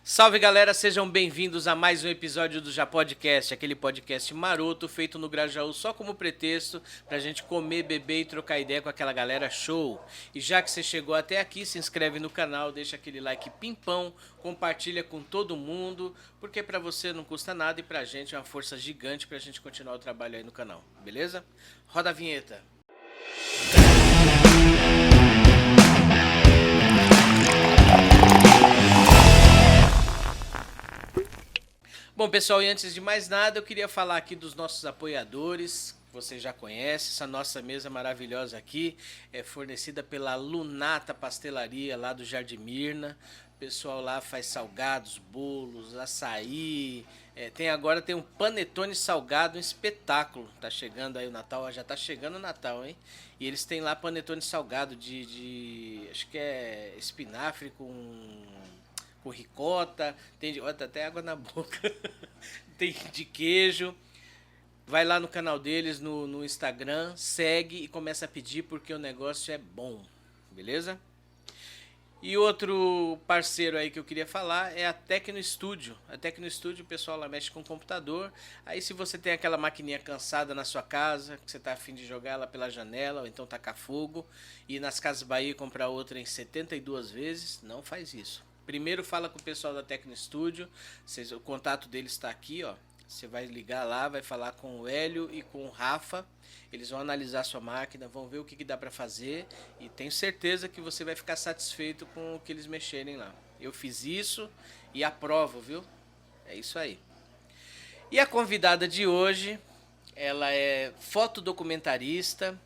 Salve galera, sejam bem-vindos a mais um episódio do Já Podcast, aquele podcast maroto feito no Grajaú só como pretexto pra gente comer, beber e trocar ideia com aquela galera show. E já que você chegou até aqui, se inscreve no canal, deixa aquele like pimpão, compartilha com todo mundo, porque pra você não custa nada e pra gente é uma força gigante pra gente continuar o trabalho aí no canal, beleza? Roda a vinheta. Bom, pessoal, e antes de mais nada, eu queria falar aqui dos nossos apoiadores. Você já conhece, essa nossa mesa maravilhosa aqui é fornecida pela Lunata Pastelaria, lá do Jardim Mirna. O pessoal lá faz salgados, bolos, açaí. Agora tem um panetone salgado, um espetáculo. Tá chegando aí o Natal, já tá chegando o Natal, hein? E eles têm lá panetone salgado acho que é espinafre com ricota, tem de, tá até água na boca, tem de queijo. Vai lá no canal deles no Instagram, segue e começa a pedir porque o negócio é bom, beleza? E outro parceiro aí que eu queria falar é a Tecno Studio. A Tecno Studio, o pessoal lá mexe com computador. Aí se você tem aquela maquininha cansada na sua casa, que você tá afim de jogar ela pela janela ou então tacar fogo, e nas Casas Bahia comprar outra em 72 vezes, não faz isso. Primeiro fala com o pessoal da Tecno Studio, o contato deles está aqui, ó. Você vai ligar lá, vai falar com o Hélio e com o Rafa. Eles vão analisar a sua máquina, vão ver o que dá para fazer e tenho certeza que você vai ficar satisfeito com o que eles mexerem lá. Eu fiz isso e aprovo, viu? É isso aí. E a convidada de hoje, ela é fotodocumentarista,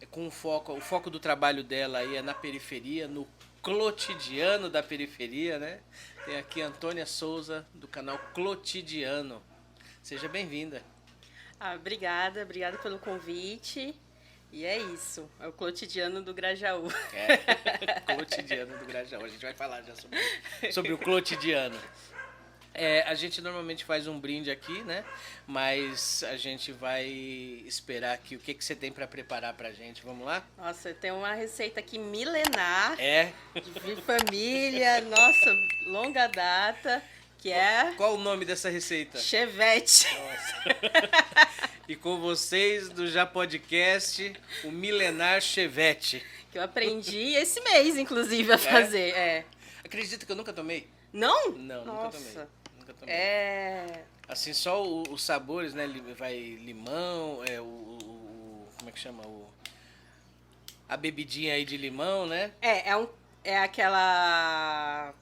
com o foco do trabalho dela aí é na periferia, no cotidiano da periferia, né? Tem aqui a Antônia Souza, do canal Clotidiano. Seja bem-vinda. Obrigada pelo convite. E é isso, é o cotidiano do Grajaú. Cotidiano do Grajaú. A gente vai falar já sobre o cotidiano. A gente normalmente faz um brinde aqui, né? Mas a gente vai esperar aqui o que você tem para preparar pra gente. Vamos lá? Nossa, tem uma receita aqui milenar. É. De família, nossa, longa data. Que é... Qual o nome dessa receita? Chevette. Nossa. E com vocês do Já Podcast, o milenar Chevette. Que eu aprendi esse mês, inclusive, a fazer. Acredita que eu nunca tomei? Não? Não, nossa. Nunca tomei. Assim, só os sabores, né? Vai limão, como é que chama? A bebidinha aí de limão, né? É aquela...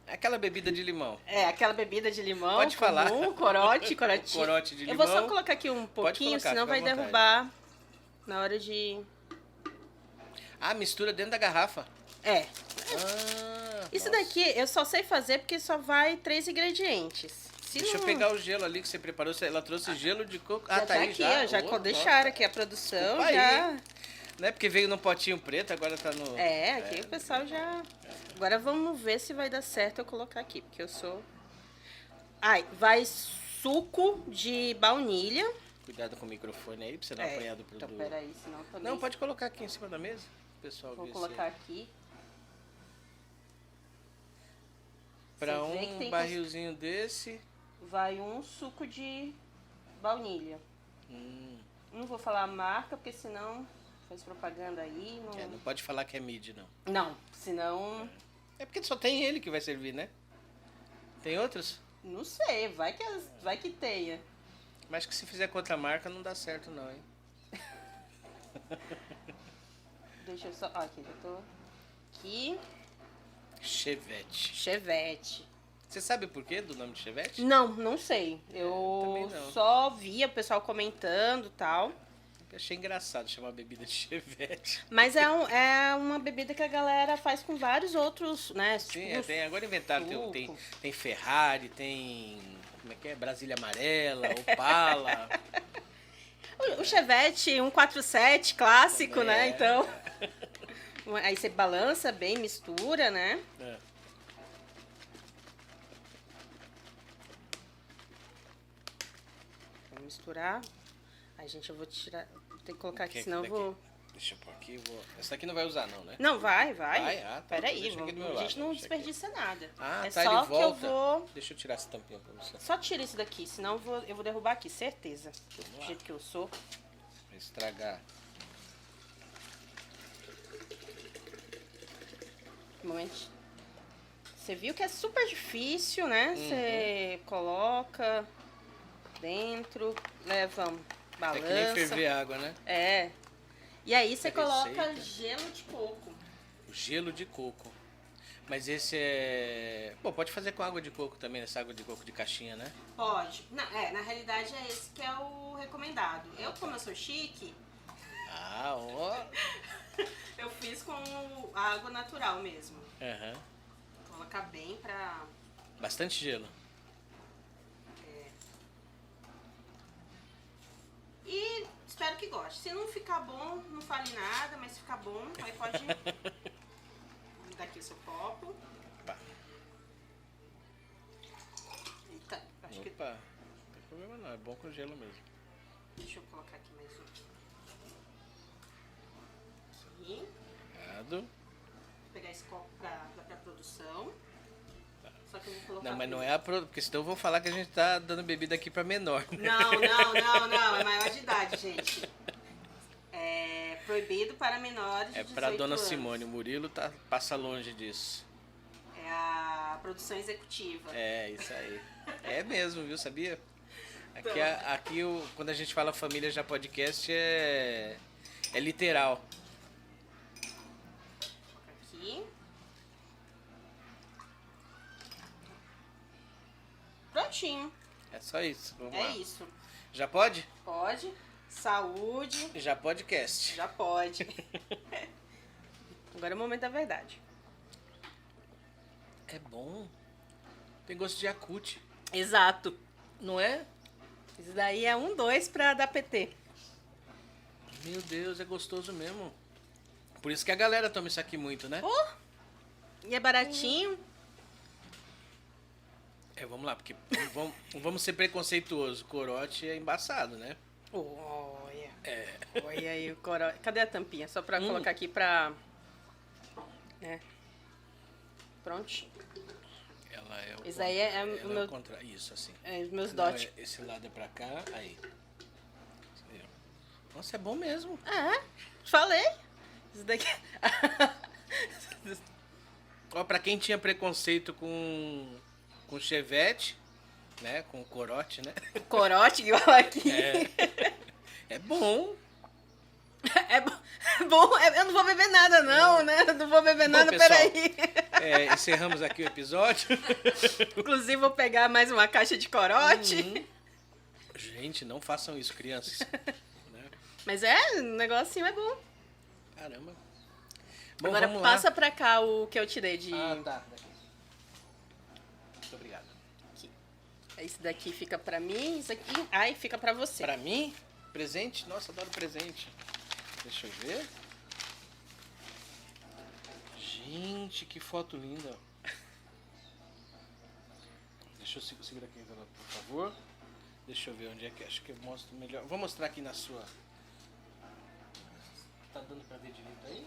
Aquela bebida de limão. Aquela bebida de limão. Pode falar. Corote. Corote de limão. Eu vou só colocar aqui um pouquinho, senão vai derrubar na hora de... Ah, mistura dentro da garrafa. Isso daqui eu só sei fazer porque só vai 3 ingredientes. Deixa eu pegar o gelo ali que você preparou. Ela trouxe gelo de coco. Já tá aí, aqui, já deixaram aqui a produção. Já... Não é porque veio no potinho preto, agora tá no... aqui o pessoal já... Agora vamos ver se vai dar certo eu colocar aqui, porque eu sou... vai suco de baunilha. Cuidado com o microfone aí, pra você não apanhar do produto. Então, peraí, senão também... Não, pode colocar aqui em cima da mesa, pessoal. Vou colocar aqui. Pra um barrilzinho desse... Vai um suco de baunilha. Não vou falar a marca, porque senão... Faz propaganda aí. Não pode falar que é mid, não. Não, senão... É porque só tem ele que vai servir, né? Tem outros? Não sei, vai que tenha. Mas que se fizer com outra marca não dá certo não, hein? Deixa eu só... aqui, já tô... Aqui. Chevette. Você sabe por quê do nome de Chevette? Não sei. Eu não. Só via o pessoal comentando e tal. Eu achei engraçado chamar a bebida de Chevette. Mas é uma bebida que a galera faz com vários outros, né? Sim, tem, agora inventaram. Tem Ferrari, tem... Como é que é? Brasília Amarela, Opala. O Chevette 147 clássico, né? Então... Aí você balança bem, mistura, né? Vou misturar. Ai, gente, eu vou tirar... Tem que colocar aqui, senão eu vou... Deixa eu pôr aqui. Essa daqui não vai usar não, né? Não, vai. Vai? Ah, tá. Peraí, Deixa aqui do meu a lado, gente não deixa aqui. desperdiça nada. Ah, É tá, só ele que eu volta. vou... Deixa eu tirar essa tampinha pra você. Só tira isso daqui, senão eu vou derrubar aqui, certeza. Vamos Do lá. jeito que eu sou. Vai estragar. Um momento. Você viu que é super difícil, né? Uhum. Você coloca dentro, leva É balança. que nem ferver água, né? É. E aí você É coloca receita. gelo de coco. O gelo de coco. Mas esse é... Bom, pode fazer com água de coco também, essa água de coco de caixinha, né? Pode. Na realidade é esse que é o recomendado. Eu, como eu sou chique, Ah, ó. eu fiz com água natural mesmo. Aham. Colocar bem pra... Bastante gelo. E espero que goste. Se não ficar bom, não fale nada, mas se ficar bom, aí pode... Me dar aqui o seu copo. Opa. Eita, acho que... Opa. Não tem problema não, é bom com gelo mesmo. Deixa eu colocar aqui mais um. Aqui. Obrigado. Vou pegar esse copo pra produção. Só que eu vou colocar... Não, mas não é porque senão eu vou falar que a gente tá dando bebida aqui pra menor, né? Não. É maior de idade, gente. É proibido para menores de É 18 pra dona anos. Simone, o Murilo passa longe disso. É a produção executiva. É, isso aí. É mesmo, viu, sabia? Aqui, Então. quando a gente fala família já podcast é literal. Aqui. Prontinho. É só isso. Vamos É lá. isso. Já pode? Pode. Saúde. Já podcast. Já pode. Agora é o momento da verdade. É bom. Tem gosto de Yakult. Exato. Não é? Isso daí é 2 pra dar PT. Meu Deus, é gostoso mesmo. Por isso que a galera toma isso aqui muito, né? E é baratinho. É, vamos lá, porque vamos ser preconceituosos. Corote é embaçado, né? Olha. Olha aí o corote. Cadê a tampinha? Só pra colocar aqui pra... Pronto. Ela é o... Isso aí é ela o meu... Isso, assim. É, os meus Não, dotes. esse lado é pra cá, aí. Nossa, é bom mesmo. Falei. Isso daqui... Ó, pra quem tinha preconceito com chevette, né? Com corote, né? Corote que fala aqui. É bom. É bom. Eu não vou beber nada, não, né? Eu não vou beber nada, pessoal, peraí. Encerramos aqui o episódio. Inclusive, vou pegar mais uma caixa de corote. Gente, não façam isso, crianças. Né? Mas o negocinho é bom. Caramba. Bom, Agora vamos passa lá. pra cá o que eu tirei de... Tá. Muito obrigado. Esse daqui fica pra mim, isso aqui... Ai, fica pra você. Pra mim, presente? Nossa, adoro presente. Deixa eu ver. Gente, que foto linda. Deixa eu segurar aqui, por favor. Deixa eu ver onde é que acho que eu mostro melhor. Vou mostrar aqui na sua. Tá dando pra ver direito aí?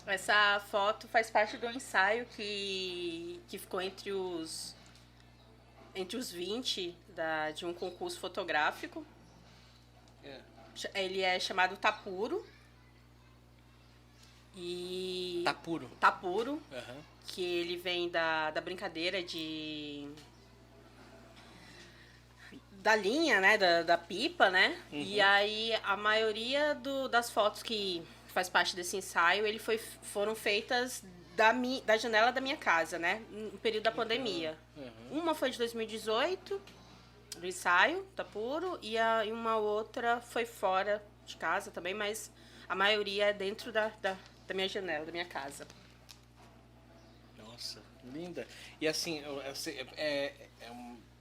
Essa foto faz parte do ensaio que ficou entre os 20 de um concurso fotográfico. É. Ele é chamado Tapuro. E... Tá puro. Tapuro, Aham. que ele vem da brincadeira da linha, né, da pipa, né? E aí a maioria das fotos que faz parte desse ensaio, foram feitas da janela da minha casa, né? No período da pandemia. Uma foi de 2018, do ensaio, Tapuro, e uma outra foi fora de casa também, mas a maioria é dentro da minha janela, da minha casa. Nossa, linda. E assim,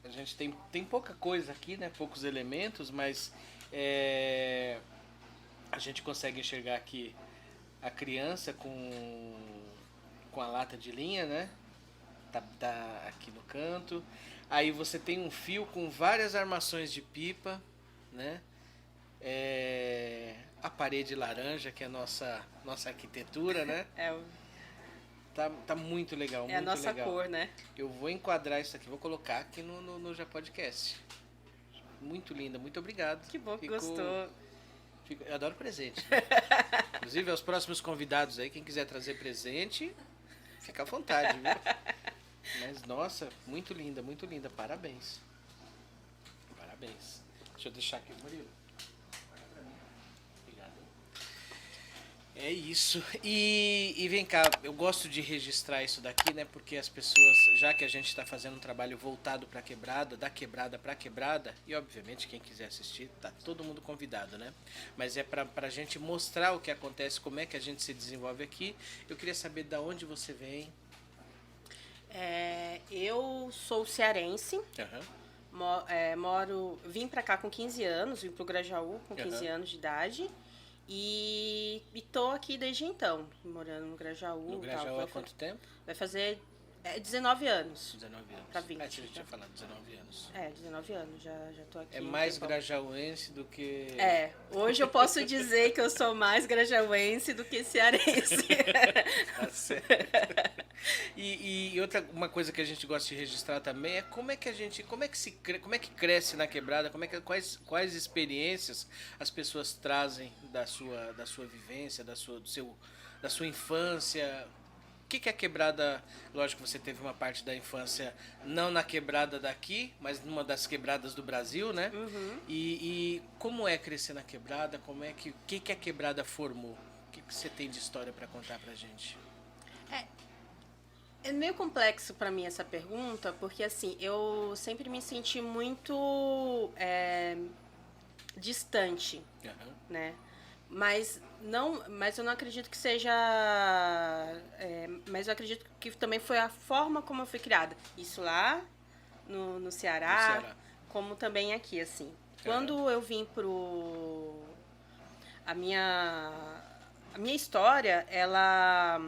a gente tem pouca coisa aqui, né? Poucos elementos, mas a gente consegue enxergar aqui a criança com a lata de linha, né? Tá aqui no canto. Aí você tem um fio com várias armações de pipa, né? A parede laranja, que é a nossa arquitetura, né? Tá muito legal, é a muito nossa legal. cor, né? Eu vou enquadrar isso aqui, vou colocar aqui no Já Podcast. Muito linda, muito obrigado. Que bom que gostou. Eu adoro presente. Né? Inclusive, aos próximos convidados aí, quem quiser trazer presente, fica à vontade, viu? Mas, nossa, muito linda, muito linda. Parabéns. Parabéns. Deixa eu deixar aqui, Murilo. Obrigado. É isso. E vem cá, eu gosto de registrar isso daqui, né? Porque as pessoas, já que a gente está fazendo um trabalho voltado para quebrada, da quebrada para quebrada, e obviamente quem quiser assistir, tá todo mundo convidado, né? Mas é para a gente mostrar o que acontece, como é que a gente se desenvolve aqui. Eu queria saber de onde você vem. Eu sou cearense. Vim pra cá com 15 anos, vim pro Grajaú com 15 anos de idade. E tô aqui desde então, morando no Grajaú. No Grajaú há quanto tempo? Vai fazer 19 anos. 19 anos. Pra 20. Você já tinha falado 19 anos. 19 anos, já tô aqui. É mais grajaúense do que... Hoje eu posso dizer que eu sou mais grajaúense do que cearense. Tá certo. E uma coisa que a gente gosta de registrar também é como é que cresce na quebrada, quais experiências as pessoas trazem da sua vivência, da sua infância. O que é a quebrada? Lógico que você teve uma parte da infância não na quebrada daqui, mas numa das quebradas do Brasil, né? Uhum. E como é crescer na quebrada? O que a quebrada formou? O que você tem de história para contar pra gente? É meio complexo para mim essa pergunta, porque assim, eu sempre me senti muito distante, né? Mas eu não acredito que seja... mas eu acredito que também foi a forma como eu fui criada. Isso lá no Ceará, como também aqui, assim. Quando eu vim a minha história, ela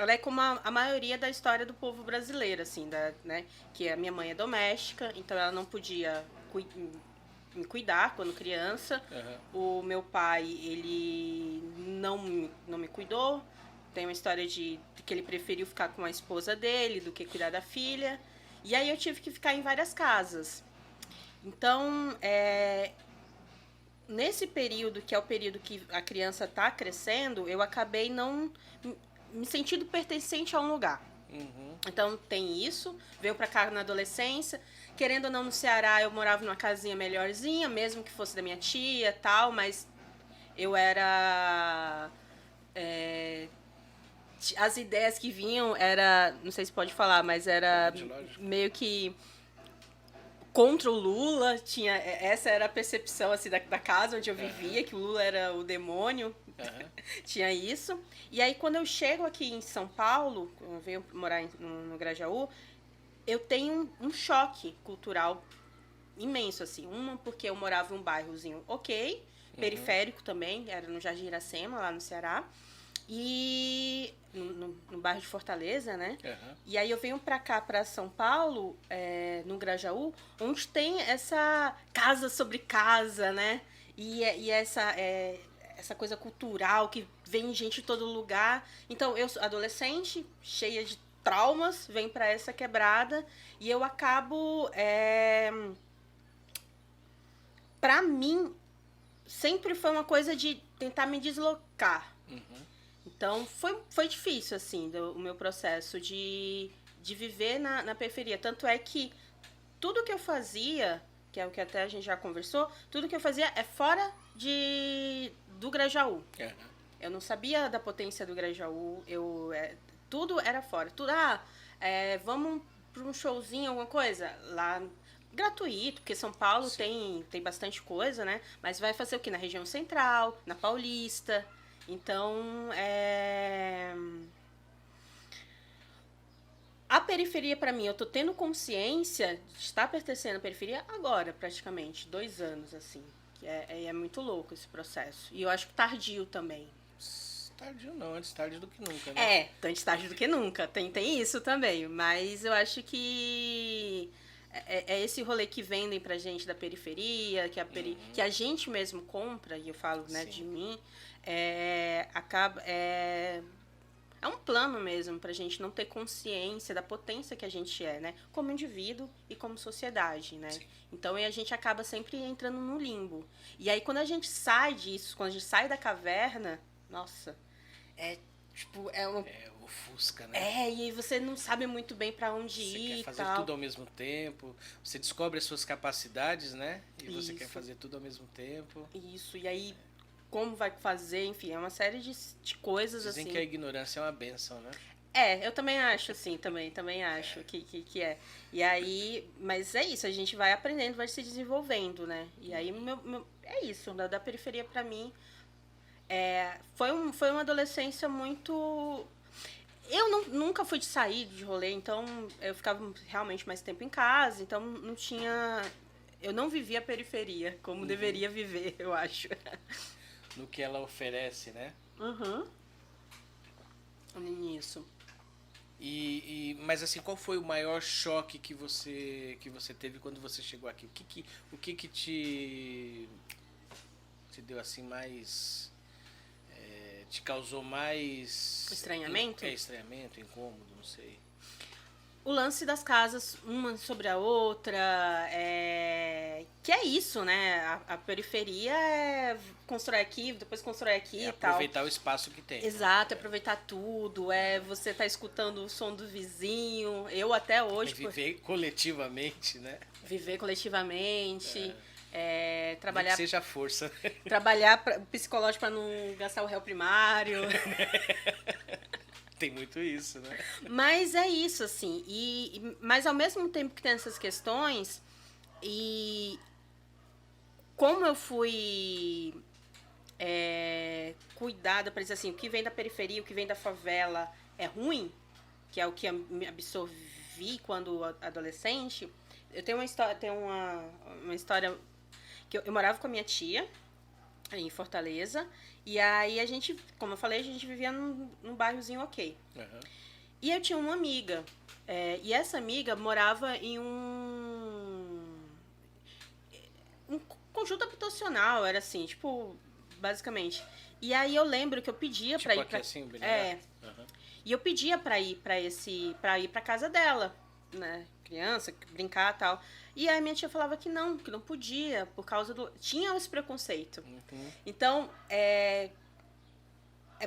é como a maioria da história do povo brasileiro, assim, né? Que a minha mãe é doméstica, então ela não podia me cuidar quando criança. O meu pai, ele não me cuidou. Tem uma história de que ele preferiu ficar com a esposa dele do que cuidar da filha. E aí eu tive que ficar em várias casas. Então, nesse período, que é o período que a criança está crescendo, eu acabei não me sentindo pertencente a um lugar. Então tem isso, veio pra cá na adolescência, querendo ou não, no Ceará eu morava numa casinha melhorzinha, mesmo que fosse da minha tia e tal, mas eu era... as ideias que vinham não sei se pode falar, mas era meio que contra o Lula, essa era a percepção assim, da casa onde eu vivia, que o Lula era o demônio. Tinha isso. E aí, quando eu chego aqui em São Paulo, eu venho morar no Grajaú, eu tenho um choque cultural imenso, assim. Porque eu morava em um bairrozinho periférico também, era no Jardim Iracema, lá no Ceará. E no bairro de Fortaleza, né? E aí eu venho pra cá, pra São Paulo, no Grajaú, onde tem essa casa sobre casa, né? E essa coisa cultural que vem gente de todo lugar. Então, eu sou adolescente, cheia de traumas, venho pra essa quebrada e eu acabo... Pra mim, sempre foi uma coisa de tentar me deslocar. Então, foi difícil, assim, o meu processo de viver na periferia. Tanto é que tudo que eu fazia, que é o que até a gente já conversou, tudo que eu fazia é fora do Grajaú. Eu não sabia da potência do Grajaú, tudo era fora. Vamos para um showzinho, alguma coisa? Lá, gratuito, porque São Paulo tem bastante coisa, né? Mas vai fazer o quê? Na região central, na Paulista. Então, a periferia, pra mim, eu tô tendo consciência de estar pertencendo à periferia agora, praticamente, 2 anos, assim. É muito louco esse processo. E eu acho que tardio também. Tardio não, antes tarde do que nunca, né? Antes tarde do que nunca. Tem isso também. Mas eu acho que é esse rolê que vendem pra gente da periferia, que a gente mesmo compra, e eu falo, né, de mim, é um plano mesmo pra gente não ter consciência da potência que a gente é, né? Como indivíduo e como sociedade, né? Sim. Então a gente acaba sempre entrando no limbo. E aí quando a gente sai disso, quando a gente sai da caverna, nossa, tipo, Ofusca, né? e aí você não sabe muito bem pra onde Você ir quer e fazer tal. tudo ao mesmo tempo, você descobre as suas capacidades, né? E você quer Isso. fazer tudo ao mesmo tempo. Isso, e aí como vai fazer, enfim, é uma série de coisas Dizem assim. que a ignorância é uma bênção, né? Eu também acho, assim, também acho que é. E aí, mas é isso, a gente vai aprendendo, vai se desenvolvendo, né? E aí, é isso, da periferia pra mim, foi uma adolescência muito... Nunca fui de sair de rolê, então eu ficava realmente mais tempo em casa, então não tinha... Eu não vivia a periferia como deveria viver, eu acho. No que ela oferece, né? Uhum. Nisso. Mas assim, qual foi o maior choque que você teve quando você chegou aqui? O que te deu assim mais te causou mais Estranhamento? estranhamento, incômodo, não sei. O lance das casas, uma sobre a outra, que é isso, né? A periferia constrói aqui, depois constrói aqui e tal. Aproveitar o espaço que tem. Exato, aproveitar tudo, você tá escutando o som do vizinho, eu até hoje... Viver coletivamente, né? Viver coletivamente, trabalhar... Nem que seja força. Trabalhar psicológico para não gastar o réu primário. Tem muito isso, né? Mas é isso, assim. Mas ao mesmo tempo que tem essas questões, e como eu fui cuidada para dizer assim, o que vem da periferia, o que vem da favela é ruim, que é o que eu me absorvi quando adolescente, eu tenho uma história que eu morava com a minha tia em Fortaleza, e aí a gente, como eu falei, a gente vivia num bairrozinho ok. Uhum. E eu tinha uma amiga, e essa amiga morava em um conjunto habitacional, era assim, tipo, basicamente. E aí eu lembro que eu pedia Tipo pra ir aqui pra... assim, uhum. E eu pedia pra ir pra casa dela, né? Criança, brincar e tal. E aí minha tia falava que não podia, por causa do... Tinha esse preconceito. Uhum. Então, é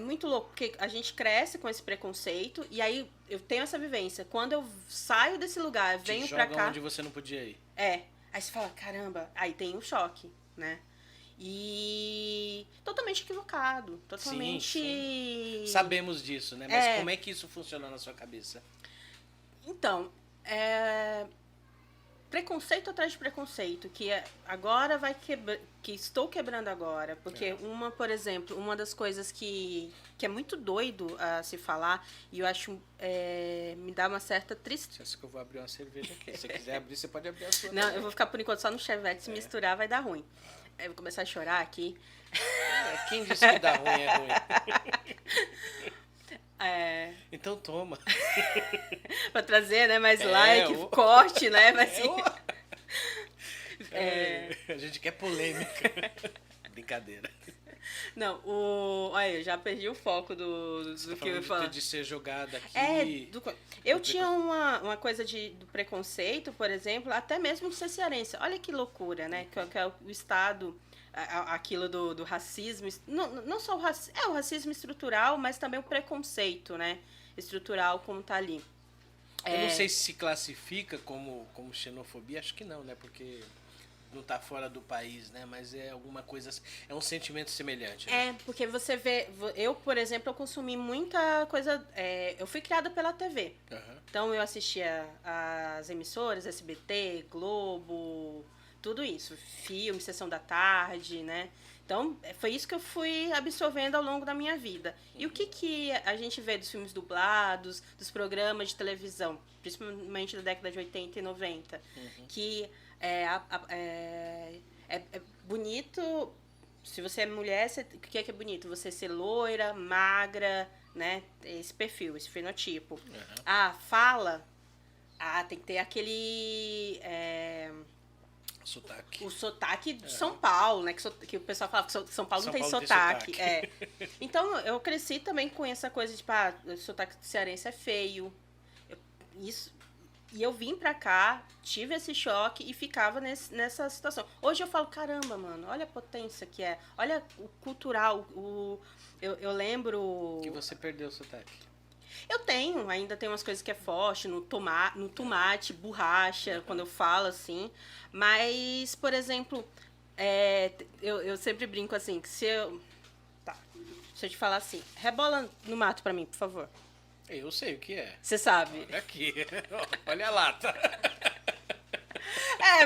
muito louco, porque a gente cresce com esse preconceito, e aí eu tenho essa vivência. Quando eu saio desse lugar, venho pra cá... onde você não podia ir. Aí você fala, caramba, aí tem um choque, né? E totalmente equivocado, totalmente... Sim. Sabemos disso, né? Mas como é que isso funciona na sua cabeça? Então, preconceito atrás de preconceito, que agora que estou quebrando agora, porque por exemplo, uma das coisas que é muito doido a se falar, e eu acho, me dá uma certa tristeza. Acho que eu vou abrir uma cerveja aqui. Se você quiser abrir, você pode abrir a sua. Não, também. Eu vou ficar por enquanto só no Chevette, se misturar vai dar ruim. Eu vou começar a chorar aqui. Quem disse que dá ruim é ruim? Então toma. Pra trazer, né, mais like, corte, né? Mas, assim, a gente quer polêmica. Brincadeira. Não, olha, eu já perdi o foco do que eu ia falar. De ser jogada aqui. Eu tinha uma coisa do preconceito, por exemplo, até mesmo de ser cearense. Olha que loucura, né? Que é o Estado, aquilo do racismo. Não só o racismo estrutural, mas também o preconceito, né? Estrutural, como tá ali. Eu não sei se classifica como xenofobia, acho que não, né? Porque não tá fora do país, né? Mas é alguma coisa, é um sentimento semelhante. Né? Porque você vê, eu, por exemplo, eu consumi muita coisa, eu fui criada pela TV. Uhum. Então eu assistia as emissoras, SBT, Globo, tudo isso, filme, Sessão da Tarde, né? Então, foi isso que eu fui absorvendo ao longo da minha vida. E o que a gente vê dos filmes dublados, dos programas de televisão, principalmente da década de 80 e 90, que é bonito, se você é mulher, o que é bonito? Você ser loira, magra, né? Esse perfil, esse fenotipo. Fala Ah, tem que ter aquele... Sotaque. o sotaque de São Paulo, né? Que o pessoal fala que São Paulo São não tem Paulo tem sotaque. sotaque. Então, eu cresci também com essa coisa de, o sotaque cearense é feio. Isso, e eu vim pra cá, tive esse choque e ficava nessa situação. Hoje eu falo, caramba, mano, olha a potência que é. Olha o cultural, eu lembro... Que você perdeu o sotaque. Eu tenho, ainda tem umas coisas que é forte, no tomate, borracha, quando eu falo assim. Mas, por exemplo, eu sempre brinco assim, que se eu... Tá, se eu te falar assim, rebola no mato pra mim, por favor. Eu sei o que é. Você sabe. Olha aqui. Olha a lata.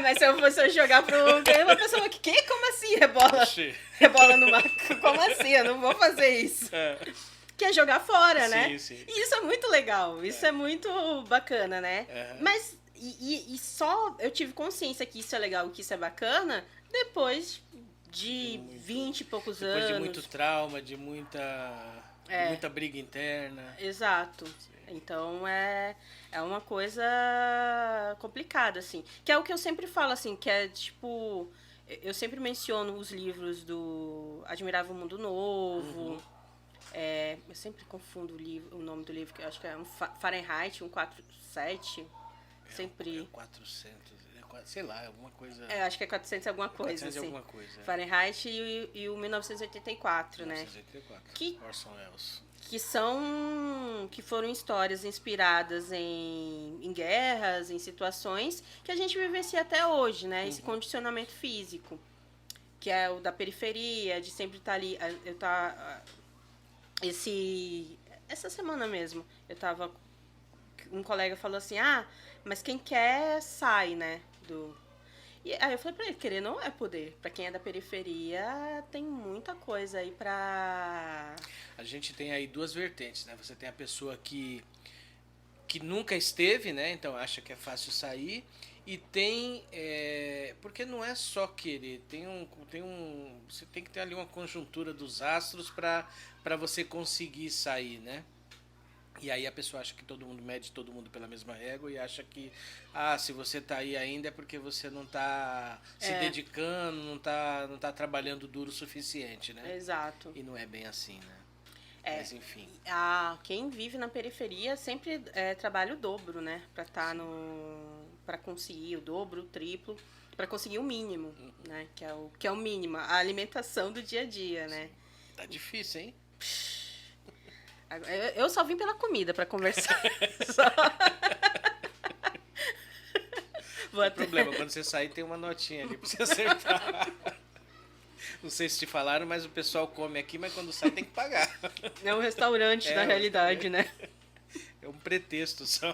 Mas se eu fosse jogar pro... Uma pessoa que? Como assim rebola? Oxi. Rebola no mato? Como assim? Eu não vou fazer isso. Que é jogar fora, né? Sim. E isso é muito legal, isso é muito bacana, né? Mas, e só eu tive consciência que isso é legal, que isso é bacana, depois de 20 e poucos anos. Depois de muito trauma, de muita briga interna. Exato. Então, é uma coisa complicada, assim. Que é o que eu sempre falo, assim, que é, tipo... Eu sempre menciono os livros do Admirável Mundo Novo... eu sempre confundo o nome do livro, que eu acho que é Fahrenheit 147. Sempre. 400, sei lá, alguma coisa. Acho que é 400 alguma coisa. 400 assim. alguma coisa. Fahrenheit e o 1984, 1984, né? Orson Welles. Que foram histórias inspiradas em guerras, em situações que a gente vivencia até hoje, né? Esse condicionamento físico, que é o da periferia, de sempre estar ali. Essa semana mesmo, um colega falou assim, mas quem quer sai, né? E aí eu falei pra ele, querer não é poder. Pra quem é da periferia, tem muita coisa aí pra... A gente tem aí duas vertentes, né? Você tem a pessoa que nunca esteve, né? Então acha que é fácil sair. E tem... porque não é só querer. Você tem que ter ali uma conjuntura dos astros para você conseguir sair, né? E aí a pessoa acha que todo mundo mede todo mundo pela mesma régua e acha que, se você tá aí ainda é porque você não tá se dedicando, não tá trabalhando duro o suficiente, né? Exato. E não é bem assim, né? Mas enfim. Quem vive na periferia sempre trabalha o dobro, né? Pra conseguir o dobro, o triplo, pra conseguir o mínimo, né? Que é o mínimo, a alimentação do dia a dia, né? Tá difícil, hein? Eu só vim pela comida pra conversar. Só. Não tem problema, quando você sair tem uma notinha ali pra você acertar. Não sei se te falaram, mas o pessoal come aqui, mas quando sai tem que pagar. É um restaurante na realidade, né? É um pretexto só.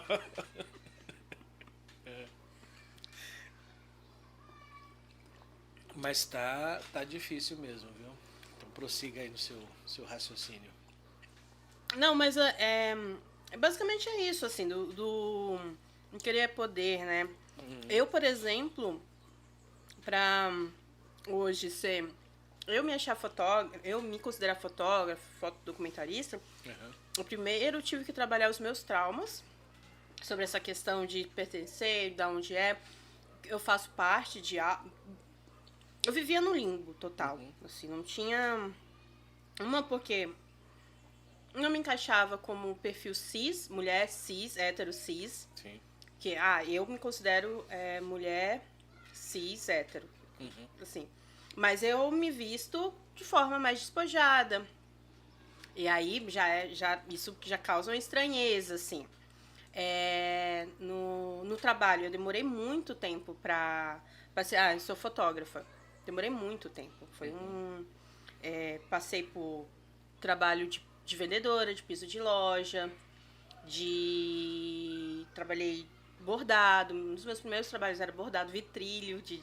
Mas tá difícil mesmo, viu? Então prossiga aí no seu raciocínio. Não, mas basicamente é isso, assim, do querer poder, né? Eu, por exemplo, pra hoje ser... Eu me achar fotógrafo, eu me considerar fotógrafo, fotodocumentarista, eu primeiro tive que trabalhar os meus traumas sobre essa questão de pertencer, de onde é. Eu faço parte de... Eu vivia no limbo total, assim, não tinha... porque... não me encaixava como perfil cis, mulher cis, hétero cis. Sim. Que, eu me considero mulher cis, hétero. Assim. Mas eu me visto de forma mais despojada. E aí, isso já causa uma estranheza, assim. No trabalho, eu demorei muito tempo pra ser... eu sou fotógrafa. Demorei muito tempo. Foi passei por trabalho de vendedora, de piso de loja, trabalhei bordado, um dos meus primeiros trabalhos era bordado, vitrilho, de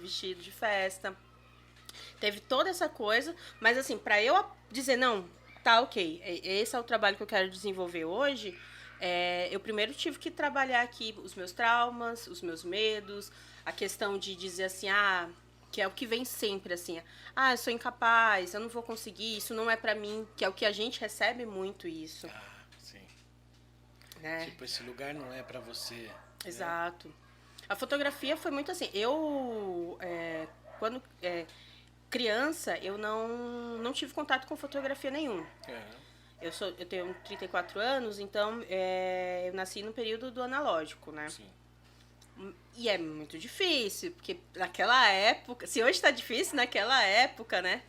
vestido de festa. Teve toda essa coisa, mas assim, pra eu dizer, não, tá ok, esse é o trabalho que eu quero desenvolver hoje, eu primeiro tive que trabalhar aqui os meus traumas, os meus medos, a questão de dizer assim, que é o que vem sempre, assim, eu sou incapaz, eu não vou conseguir, isso não é pra mim, que é o que a gente recebe muito isso. Sim. né? Tipo, esse lugar não é pra você. Né? Exato. A fotografia foi muito assim. Quando criança, eu não tive contato com fotografia nenhum. Eu tenho 34 anos, então eu nasci no período do analógico, né? Sim. E é muito difícil, porque naquela época... Se hoje tá difícil, naquela época, né?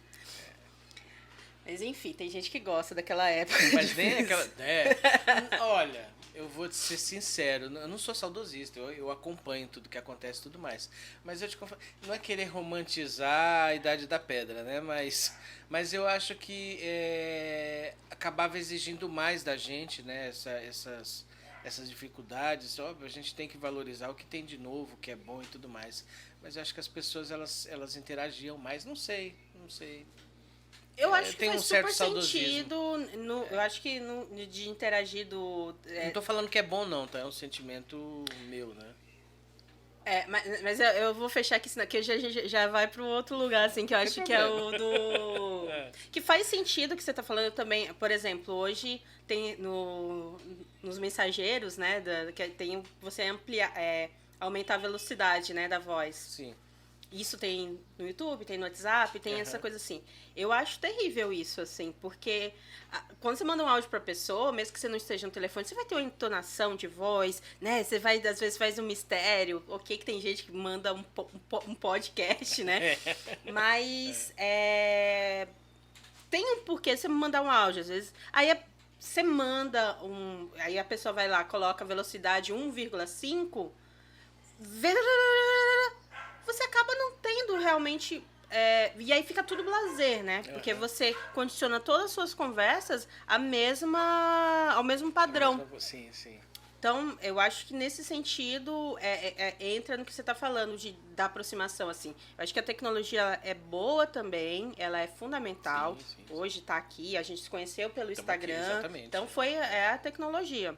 Mas enfim, tem gente que gosta daquela época. Mas nem aquela... Olha, eu vou te ser sincero, eu não sou saudosista, eu acompanho tudo que acontece e tudo mais. Mas eu te confesso, não é querer romantizar a Idade da Pedra, né? Mas eu acho que acabava exigindo mais da gente, né? Essas dificuldades. Óbvio, a gente tem que valorizar o que tem de novo, o que é bom e tudo mais. Mas eu acho que as pessoas, elas interagiam mais, não sei. Eu acho que tem faz um certo super saudosismo. sentido. Eu acho que de interagir do. Não tô falando que é bom, não, tá? É um sentimento meu, né? Mas eu vou fechar aqui, senão que a gente já vai para um outro lugar, assim, que eu acho que é o do. Que faz sentido que você tá falando também. Por exemplo, hoje tem nos mensageiros, né? Que tem você ampliar, aumentar a velocidade, né, da voz. Sim. Isso tem no YouTube, tem no WhatsApp, tem essa coisa assim. Eu acho terrível isso, assim, porque quando você manda um áudio pra pessoa, mesmo que você não esteja no telefone, você vai ter uma entonação de voz, né? Você vai, às vezes, faz um mistério. Ok, que tem gente que manda um podcast, né? Mas tem um porquê você mandar um áudio, às vezes. Aí você manda aí a pessoa vai lá, coloca a velocidade 1,5. Você acaba não tendo realmente... e aí fica tudo blazer, né? Porque você condiciona todas as suas conversas ao mesmo padrão. Sim. Então, eu acho que nesse sentido, entra no que você está falando da aproximação, assim. Eu acho que a tecnologia é boa também, ela é fundamental. Sim. Hoje está aqui, a gente se conheceu pelo Instagram. Aqui, exatamente. Então, a tecnologia.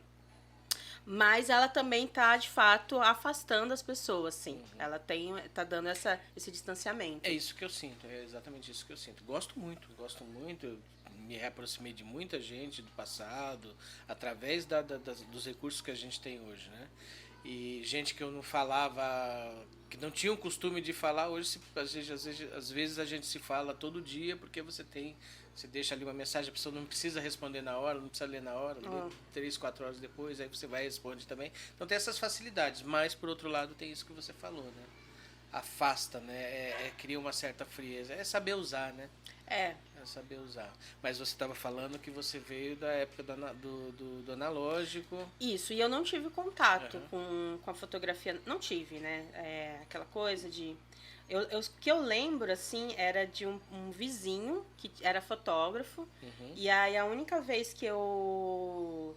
Mas ela também tá, de fato, afastando as pessoas, sim. Ela tá dando esse distanciamento. É isso que eu sinto, é exatamente isso que eu sinto. Gosto muito. Eu me reaproximei de muita gente do passado, através dos recursos que a gente tem hoje, né? E gente que eu não falava, que não tinha o costume de falar, hoje às vezes a gente se fala todo dia, porque você deixa ali uma mensagem, a pessoa não precisa responder na hora, não precisa ler na hora, lê 3, 4 horas depois, aí você vai e responde também. Então tem essas facilidades, mas por outro lado tem isso que você falou, né? Afasta, né? Cria uma certa frieza. É saber usar, né? É saber usar. Mas você estava falando que você veio da época do analógico. Isso, e eu não tive contato com a fotografia. Não tive, né? Aquela coisa de... O que eu lembro, assim, era de um vizinho que era fotógrafo. E aí a única vez que eu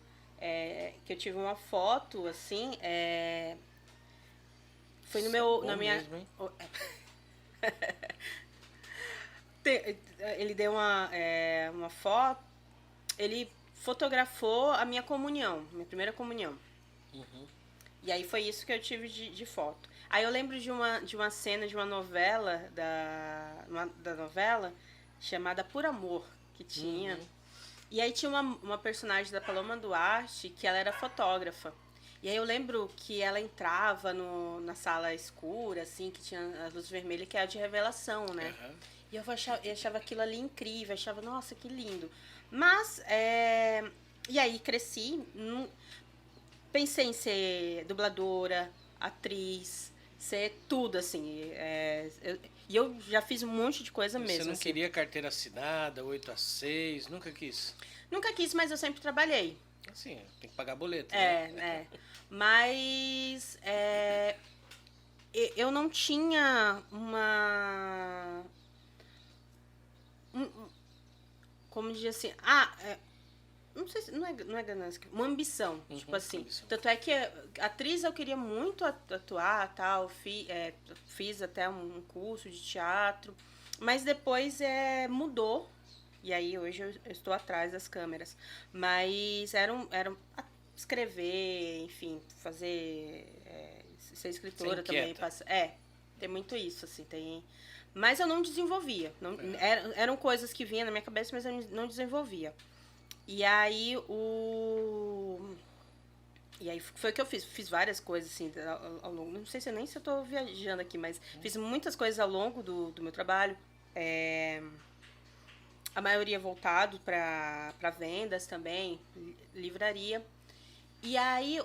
tive uma foto, assim, foi no meu... Bom na minha... mesmo, hein? Ele deu uma foto, ele fotografou a minha comunhão, minha primeira comunhão. E aí foi isso que eu tive de foto. Aí eu lembro de uma cena de uma novela, da novela, chamada Por Amor, que tinha. E aí tinha uma personagem da Paloma Duarte, que ela era fotógrafa. E aí eu lembro que ela entrava na sala escura, assim, que tinha a luz vermelha, que é a de revelação, né? E eu achava aquilo ali incrível, achava, nossa, que lindo. Mas, e aí cresci, pensei em ser dubladora, atriz, ser tudo, assim. E eu já fiz um monte de coisa mesmo. Você não assim. queria carteira assinada, 8 a 6, nunca quis? Nunca quis, mas eu sempre trabalhei. Assim, tem que pagar boleto, né? Mas eu não tinha como dizer assim, não sei se não é ganância, uma ambição, tipo assim. Ambição. Tanto é que atriz eu queria muito atuar, tal, fiz até um curso de teatro, mas depois Uhum. mudou. E aí hoje eu estou atrás das câmeras. Mas era escrever, enfim, fazer, ser escritora também. Tem muito isso, assim, tem... Mas eu não desenvolvia. Eram coisas que vinham na minha cabeça, mas eu não desenvolvia. E aí E aí foi o que eu fiz. Fiz várias coisas, assim, ao longo. Não sei se nem se eu tô viajando aqui, mas fiz muitas coisas ao longo do meu trabalho. A maioria voltado para vendas também, livraria. E aí,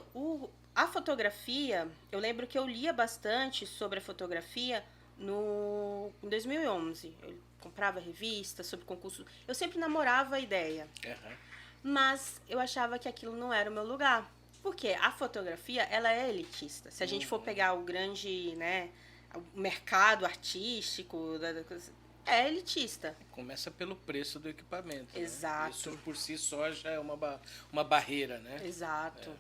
a fotografia, eu lembro que eu lia bastante sobre a fotografia em 2011. Eu comprava revistas sobre concurso. Eu sempre namorava a ideia. Aham. Mas eu achava que aquilo não era o meu lugar. Porque a fotografia, ela é elitista. Se a gente for pegar o grande, né, o mercado artístico, é elitista. Começa pelo preço do equipamento. Exato. Né? Isso por si só já é uma barreira, né? Exato.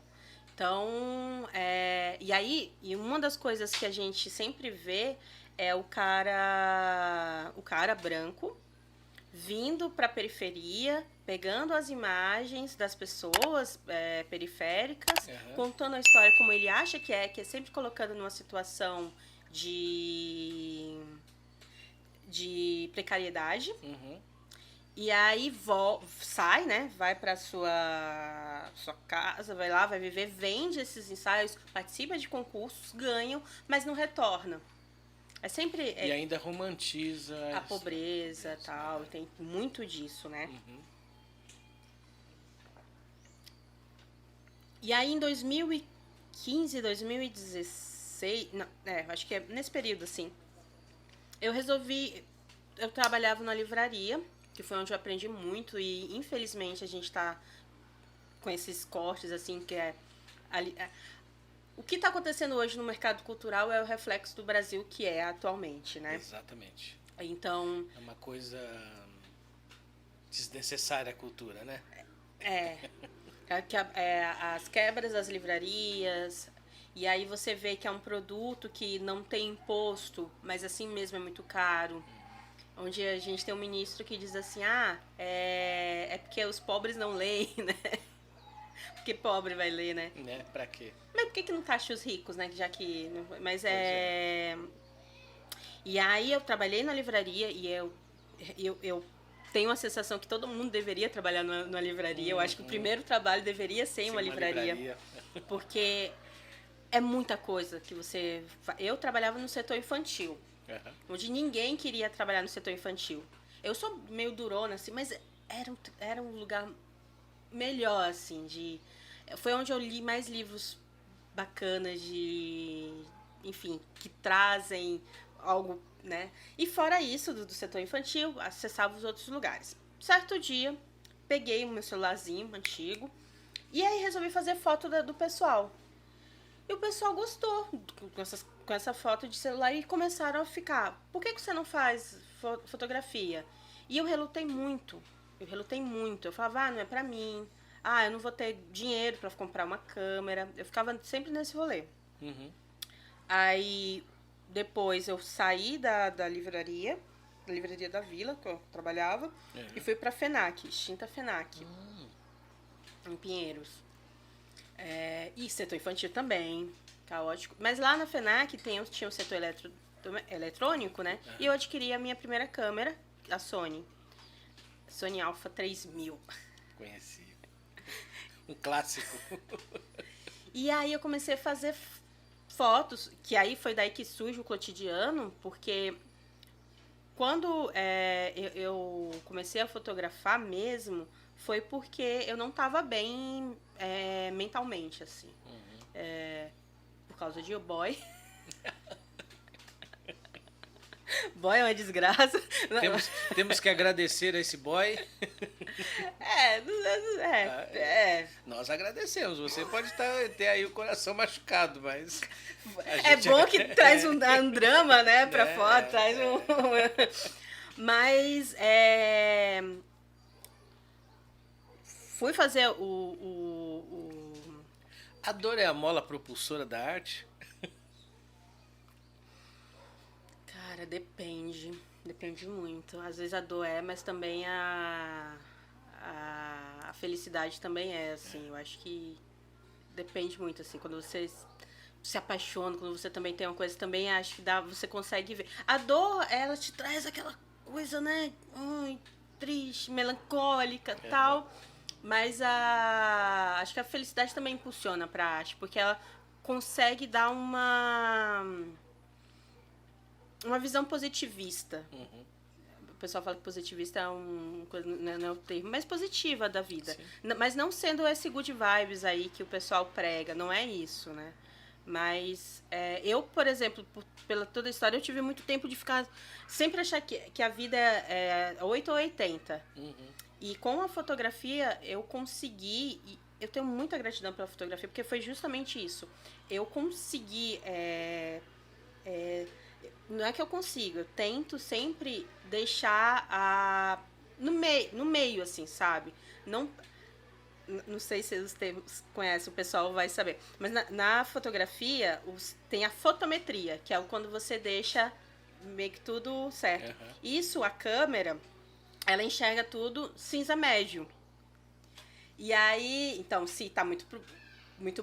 Então, e uma das coisas que a gente sempre vê é o cara branco vindo para a periferia, pegando as imagens das pessoas periféricas, contando a história como ele acha que é sempre colocando numa situação de precariedade. E aí sai, né? Vai para sua casa, vai lá, vai viver, vende esses ensaios, participa de concursos, ganham, mas não retorna. É sempre... E ainda romantiza... a pobreza e tal, tem muito disso, né? E aí em 2015, 2016... Não, acho que é nesse período, assim. Eu trabalhava na livraria, que foi onde eu aprendi muito, e infelizmente a gente tá com esses cortes, assim, que o que está acontecendo hoje no mercado cultural é o reflexo do Brasil que é atualmente, né? Exatamente. Então... É uma coisa desnecessária a cultura, né? As quebras das livrarias, e aí você vê que é um produto que não tem imposto, mas assim mesmo é muito caro. Onde a gente tem um ministro que diz assim, é porque os pobres não leem, né? Porque pobre vai ler, né? Pra quê? Mas por que não taxa os ricos, né? Já que... Mas E aí eu trabalhei na livraria e eu tenho a sensação que todo mundo deveria trabalhar numa livraria. Eu acho que o primeiro trabalho deveria ser em uma livraria. Porque é muita coisa que você... Eu trabalhava no setor infantil, onde ninguém queria trabalhar no setor infantil. Eu sou meio durona, assim, mas era um lugar melhor, assim, foi onde eu li mais livros bacanas enfim, que trazem algo, né? E fora isso, do setor infantil, acessava os outros lugares. Certo dia, peguei o meu celularzinho antigo e aí resolvi fazer foto do pessoal. E o pessoal gostou com essa foto de celular e começaram a ficar, por que você não faz fotografia? E eu relutei muito. Eu falava, não é pra mim. Eu não vou ter dinheiro pra comprar uma câmera. Eu ficava sempre nesse rolê. Aí, depois eu saí da livraria da Vila, que eu trabalhava, e fui pra FENAC, extinta FENAC, em Pinheiros. E setor infantil também, caótico. Mas lá na FENAC tinha o setor eletrônico, né? E eu adquiri a minha primeira câmera, a Sony Alpha 3000. Conheci. Um clássico. E aí eu comecei a fazer fotos, que aí foi daí que surge o cotidiano, porque quando eu comecei a fotografar mesmo, foi porque eu não estava bem mentalmente, assim. Por causa de boy. Boy é uma desgraça. Temos que agradecer a esse boy. Nós agradecemos. Você pode ter aí o coração machucado, mas... É bom que traz um drama, né, pra fora. Traz Mas, fui fazer A dor é a mola propulsora da arte? Cara, depende. Depende muito. Às vezes a dor mas também a felicidade também assim. Eu acho que depende muito, assim. Quando você se apaixona, quando você também tem uma coisa, também acho que você consegue ver. A dor, ela te traz aquela coisa, né? Triste, melancólica, tal. Mas acho que a felicidade também impulsiona pra arte, porque ela consegue dar uma visão positivista. Uhum. O pessoal fala que positivista é não é o termo, mas positiva da vida. Sim. Mas não sendo esse good vibes aí que o pessoal prega, não é isso, né? Mas eu, por exemplo, pela toda a história, eu tive muito tempo de ficar... Sempre achar que a vida é 8 ou 80. Uhum. E com a fotografia, eu consegui... Eu tenho muita gratidão pela fotografia, porque foi justamente isso. Eu consegui... não é que eu consigo, eu tento sempre deixar no meio, assim, sabe? Não sei se os termos conhecem, o pessoal vai saber. Mas na fotografia tem a fotometria, que é quando você deixa meio que tudo certo. Uhum. Isso, a câmera, ela enxerga tudo cinza médio. E aí, então, se tá muito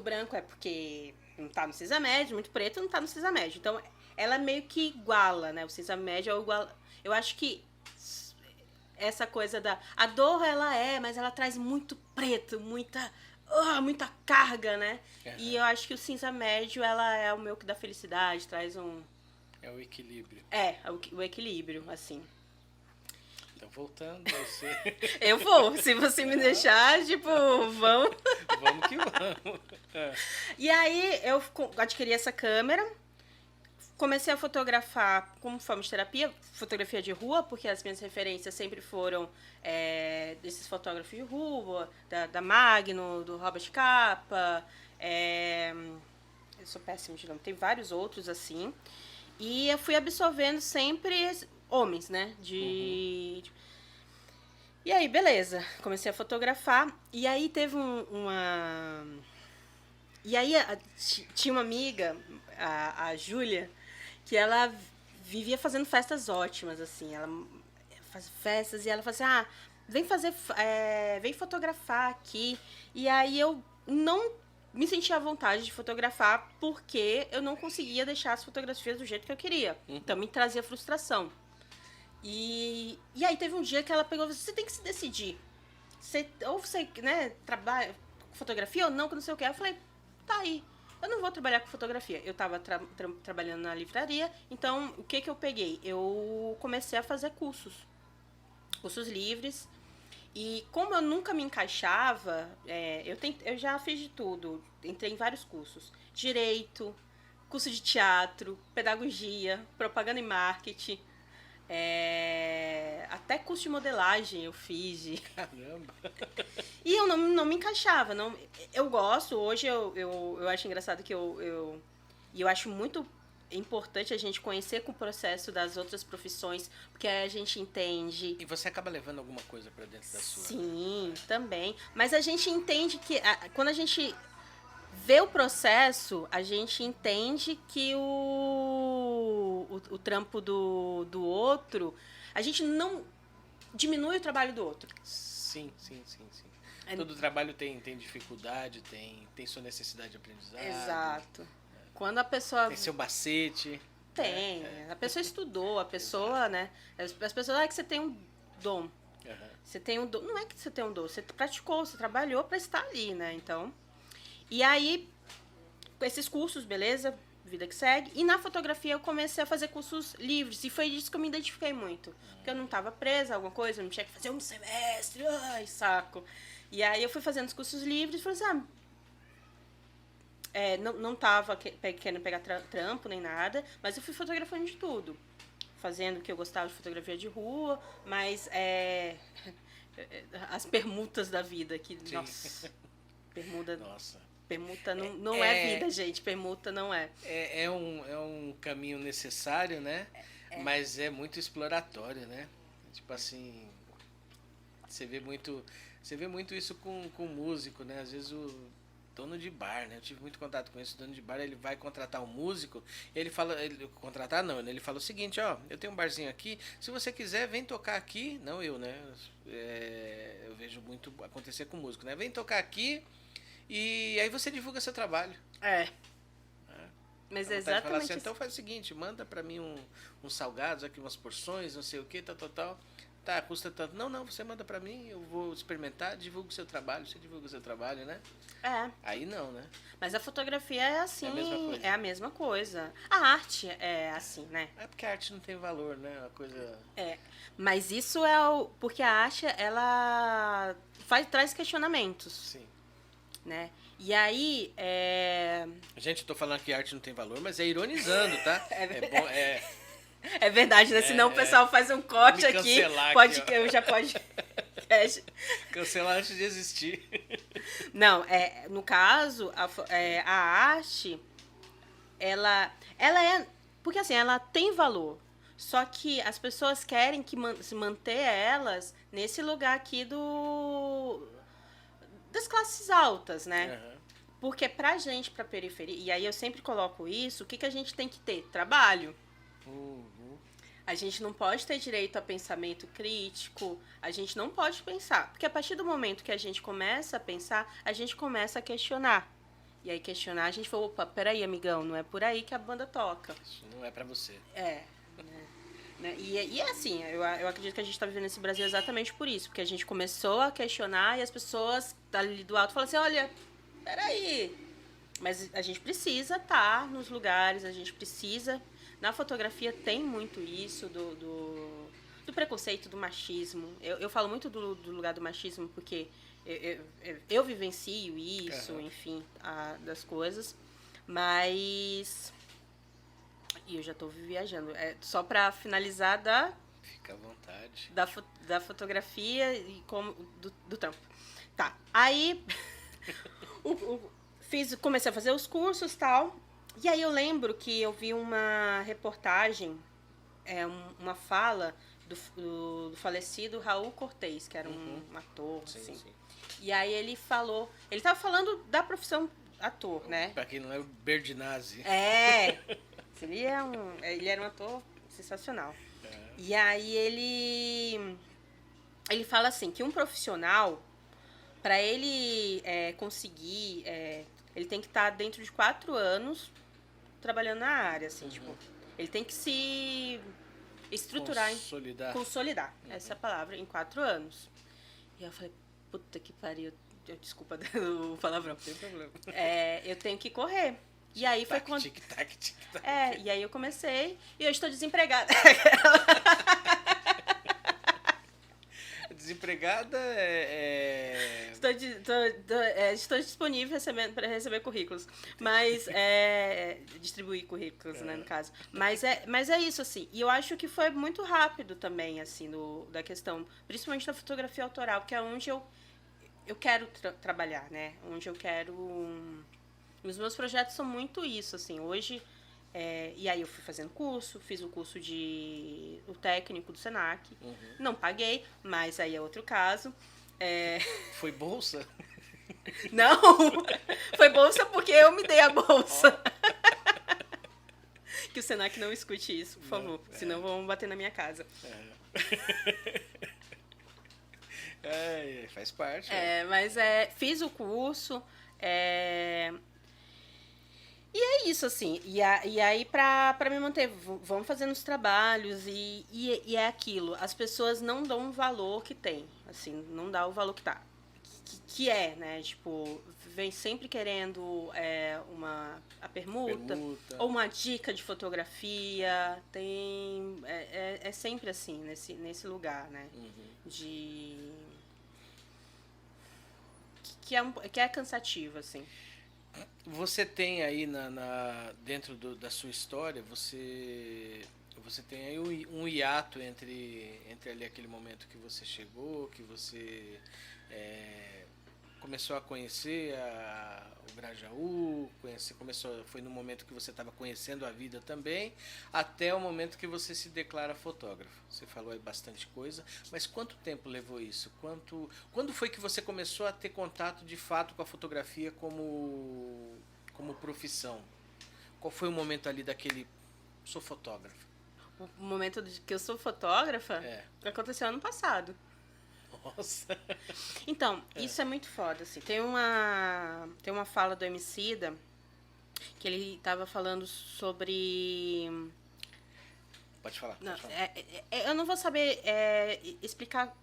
branco é porque não tá no cinza médio, muito preto não tá no cinza médio. Então, ela meio que iguala, né? O cinza médio é o igual. Eu acho que essa coisa a dor ela mas ela traz muito preto, muita carga, né? Uhum. E eu acho que o cinza médio ela é o meu que dá felicidade, traz É o equilíbrio. O equilíbrio, assim. Então, voltando, você... Eu vou, se você me deixar, tipo, vamos. Vamos que vamos. E aí eu adquiri essa câmera, comecei a fotografar como forma de terapia, fotografia de rua, porque as minhas referências sempre foram desses fotógrafos de rua, da Magno, do Robert Capa, eu sou péssima de nome, tem vários outros assim. E eu fui absorvendo sempre homens, né? E aí, beleza, comecei a fotografar, e aí teve uma... E aí tinha uma amiga, a Júlia, que ela vivia fazendo festas ótimas, assim. Ela faz festas e ela fala assim, vem fotografar aqui. E aí eu não me sentia à vontade de fotografar porque eu não conseguia deixar as fotografias do jeito que eu queria. Então me trazia frustração. E aí teve um dia que ela pegou e falou, você tem que se decidir. Ou você, né, trabalha com fotografia ou não, que não sei o que. Eu falei, tá aí. Eu não vou trabalhar com fotografia. Eu estava trabalhando na livraria, então o que eu peguei? Eu comecei a fazer cursos livres. E como eu nunca me encaixava, eu já fiz de tudo. Entrei em vários cursos. Direito, curso de teatro, pedagogia, propaganda e marketing. Até curso de modelagem eu fiz. Caramba! E eu não me encaixava. Eu gosto, hoje eu acho engraçado que eu acho muito importante a gente conhecer com o processo das outras profissões, porque aí a gente entende... E você acaba levando alguma coisa pra dentro da sua? Sim, também. Mas a gente entende que quando a gente vê o processo, a gente entende que o trampo do outro, a gente não diminui o trabalho do outro. Sim. Todo trabalho tem dificuldade, tem sua necessidade de aprendizado. Exato. Quando a pessoa... Tem seu macete. Tem. A pessoa estudou, a pessoa, né? As pessoas, que você tem um dom. Uhum. Você tem um dom. Não é que você tem um dom, você praticou, você trabalhou para estar ali, né? Então... E aí, com esses cursos, beleza, vida que segue. E na fotografia eu comecei a fazer cursos livres. E foi isso que eu me identifiquei muito. Porque eu não estava presa a alguma coisa, eu não tinha que fazer um semestre, ai, saco. E aí eu fui fazendo os cursos livres e falei assim, não tava querendo pegar trampo nem nada, mas eu fui fotografando de tudo. Fazendo o que eu gostava de fotografia de rua, mas as permutas da vida que, nossa, permuta não é vida, gente. Permuta não é. É um caminho necessário, né? Mas é muito exploratório, né? Tipo assim, você vê muito isso com músico, né? Às vezes o dono de bar, né? Eu tive muito contato com esse dono de bar, ele vai contratar um músico, ele fala, ele fala o seguinte, ó, eu tenho um barzinho aqui, se você quiser, vem tocar aqui, não eu, né? Eu vejo muito acontecer com músico, né? Vem tocar aqui e aí você divulga seu trabalho. Mas é exatamente assim, então faz o seguinte, manda pra mim uns salgados aqui, umas porções, não sei o que, tal. Tá, custa tanto. Não, não, você manda pra mim, eu vou experimentar, divulgo o seu trabalho, você divulga o seu trabalho, né? É. Aí não, né? Mas a fotografia é assim, É a mesma coisa. é a mesma coisa. A arte é assim, né? É porque a arte não tem valor, né? Uma coisa... É. Mas isso é o... Porque a arte, ela traz questionamentos, Sim. né? E aí, Gente, eu tô falando que a arte não tem valor, mas é ironizando, tá? É bom, é verdade, né? Senão o pessoal faz um corte me aqui, cancelar pode, aqui, ó. eu já pode... Cancelar antes de existir. Não, no caso, a arte, ela é... Porque assim, ela tem valor. Só que as pessoas querem se manter elas nesse lugar aqui das classes altas, né? Aham. Porque pra gente, pra periferia, e aí eu sempre coloco isso, o que a gente tem que ter? Trabalho. Uhum. A gente não pode ter direito a pensamento crítico, a gente não pode pensar. Porque a partir do momento que a gente começa a pensar, a gente começa a questionar. E aí questionar, a gente fala, opa, peraí, amigão, não é por aí que a banda toca. Isso não é pra você. Né? E é assim, eu acredito que a gente está vivendo esse Brasil exatamente por isso. Porque a gente começou a questionar e as pessoas ali do alto falam assim, olha, peraí. Mas a gente precisa estar nos lugares, a gente precisa... Na fotografia tem muito isso do preconceito, do machismo. Eu falo muito do lugar do machismo porque eu vivencio isso, Aham. enfim, das coisas. Mas... E eu já tô viajando. Só pra finalizar Fica à vontade. da fotografia e como do trampo. Tá. Aí comecei a fazer os cursos e tal. E aí eu lembro que eu vi uma reportagem, uma fala do falecido Raul Cortez, que era um ator, Sim, assim. sim. E aí ele tava falando da profissão ator, né? Pra quem não é o Berdinazzi. Ele era um ator sensacional. E aí ele fala assim, que um profissional, para ele conseguir, ele tem que estar dentro de 4 anos trabalhando na área, assim, tipo, ele tem que se estruturar, consolidar, essa é a palavra, em 4 anos. E eu falei, puta que pariu, desculpa o palavrão. Não tem problema. Eu tenho que correr. E aí foi quando... Tic-tac, tic-tac. E aí eu comecei e eu estou desempregada. Desempregada Estou disponível para receber currículos. Mas distribuir currículos, né, no caso. Mas é isso, assim. E eu acho que foi muito rápido também, assim, da questão, principalmente da fotografia autoral, que é onde eu quero trabalhar, né? Onde eu quero... Os meus projetos são muito isso, assim. Hoje... e aí eu fui fazendo curso, fiz o curso o técnico do Senac. Não paguei, mas aí é outro caso. Foi bolsa? Não! Foi bolsa porque eu me dei a bolsa. Que o Senac não escute isso, por favor. Senão vão bater na minha casa. Faz parte. Mas fiz o curso. E é isso, assim. E aí, pra me manter, vamos fazendo os trabalhos e é aquilo. As pessoas não dão um valor que tem. Assim, não dá o valor que tá. Que né? Tipo, vem sempre querendo a permuta ou uma dica de fotografia. Tem... É sempre assim, nesse lugar, né? Que é cansativo, assim. Você tem aí dentro da sua história, você tem aí um hiato entre ali aquele momento que você chegou, que você começou a conhecer o Grajaú, foi no momento que você estava conhecendo a vida também, até o momento que você se declara fotógrafo. Você falou aí bastante coisa, mas quanto tempo levou isso? Quando foi que você começou a ter contato de fato com a fotografia como profissão? Qual foi o momento ali daquele sou fotógrafo? O momento que eu sou fotógrafa aconteceu ano passado. Nossa! Então, isso é muito foda, assim. Tem uma fala do Emicida que ele tava falando sobre... pode falar. Não, Pode falar. eu não vou saber explicar,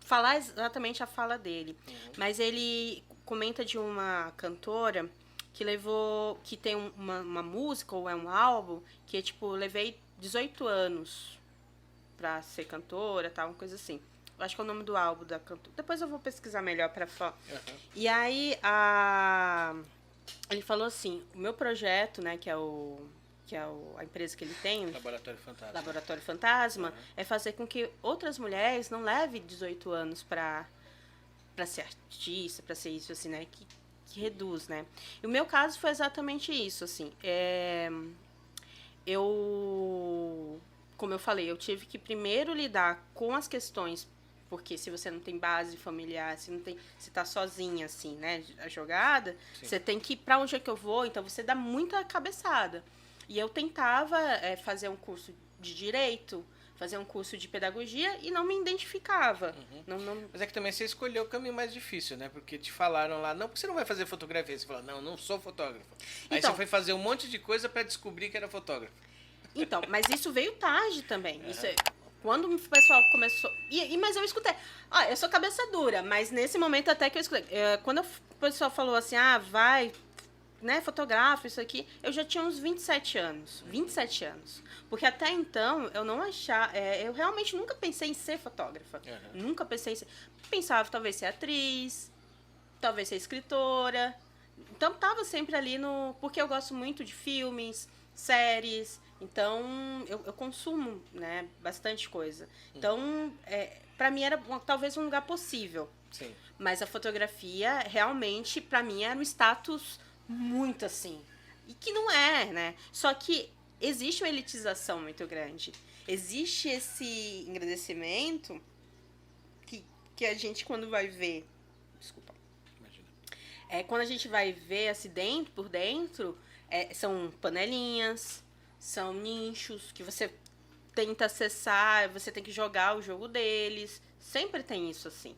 falar exatamente a fala dele, mas ele comenta de uma cantora que tem uma música ou é um álbum que é tipo, levei 18 anos pra ser cantora, tal, uma coisa assim. Eu acho que é o nome do álbum da cantora. Depois eu vou pesquisar melhor pra falar. E aí, ele falou assim, o meu projeto, né, a empresa que ele tem, Laboratório Fantasma. Laboratório Fantasma, é fazer com que outras mulheres não levem 18 anos para ser artista, para ser isso, assim, né? Que reduz, né? E o meu caso foi exatamente isso, assim. Como eu falei, eu tive que primeiro lidar com as questões, porque se você não tem base familiar, se tá sozinha, assim, né, a jogada, você tem que ir pra onde é que eu vou, então você dá muita cabeçada. E eu tentava fazer um curso de direito, fazer um curso de pedagogia e não me identificava. Mas é que também você escolheu o caminho mais difícil, né? Porque te falaram lá, não, porque você não vai fazer fotografia. Você falou, não sou fotógrafo. Aí Então, você foi fazer um monte de coisa pra descobrir que era fotógrafo. Então, mas isso veio tarde também. Quando o pessoal começou. Mas eu escutei. Eu sou cabeça dura, mas nesse momento até que eu escutei. Quando o pessoal falou assim, vai, né, fotógrafo, isso aqui, eu já tinha uns 27 anos. 27 anos. Porque até então eu não achava. Eu realmente nunca pensei em ser fotógrafa. Nunca pensei em ser. Pensava talvez ser atriz, talvez ser escritora. Então tava sempre ali no. Porque eu gosto muito de filmes, séries. Então, eu consumo, né, bastante coisa. Então, para mim era talvez um lugar possível. Sim. Mas a fotografia, realmente, para mim, era um status muito assim. E que não é, né? Só que existe uma elitização muito grande. Existe esse engrandecimento que a gente, quando vai ver... Desculpa. Imagina. Quando a gente vai ver assim, por dentro, são panelinhas... São nichos que você tenta acessar, você tem que jogar o jogo deles. Sempre tem isso, assim.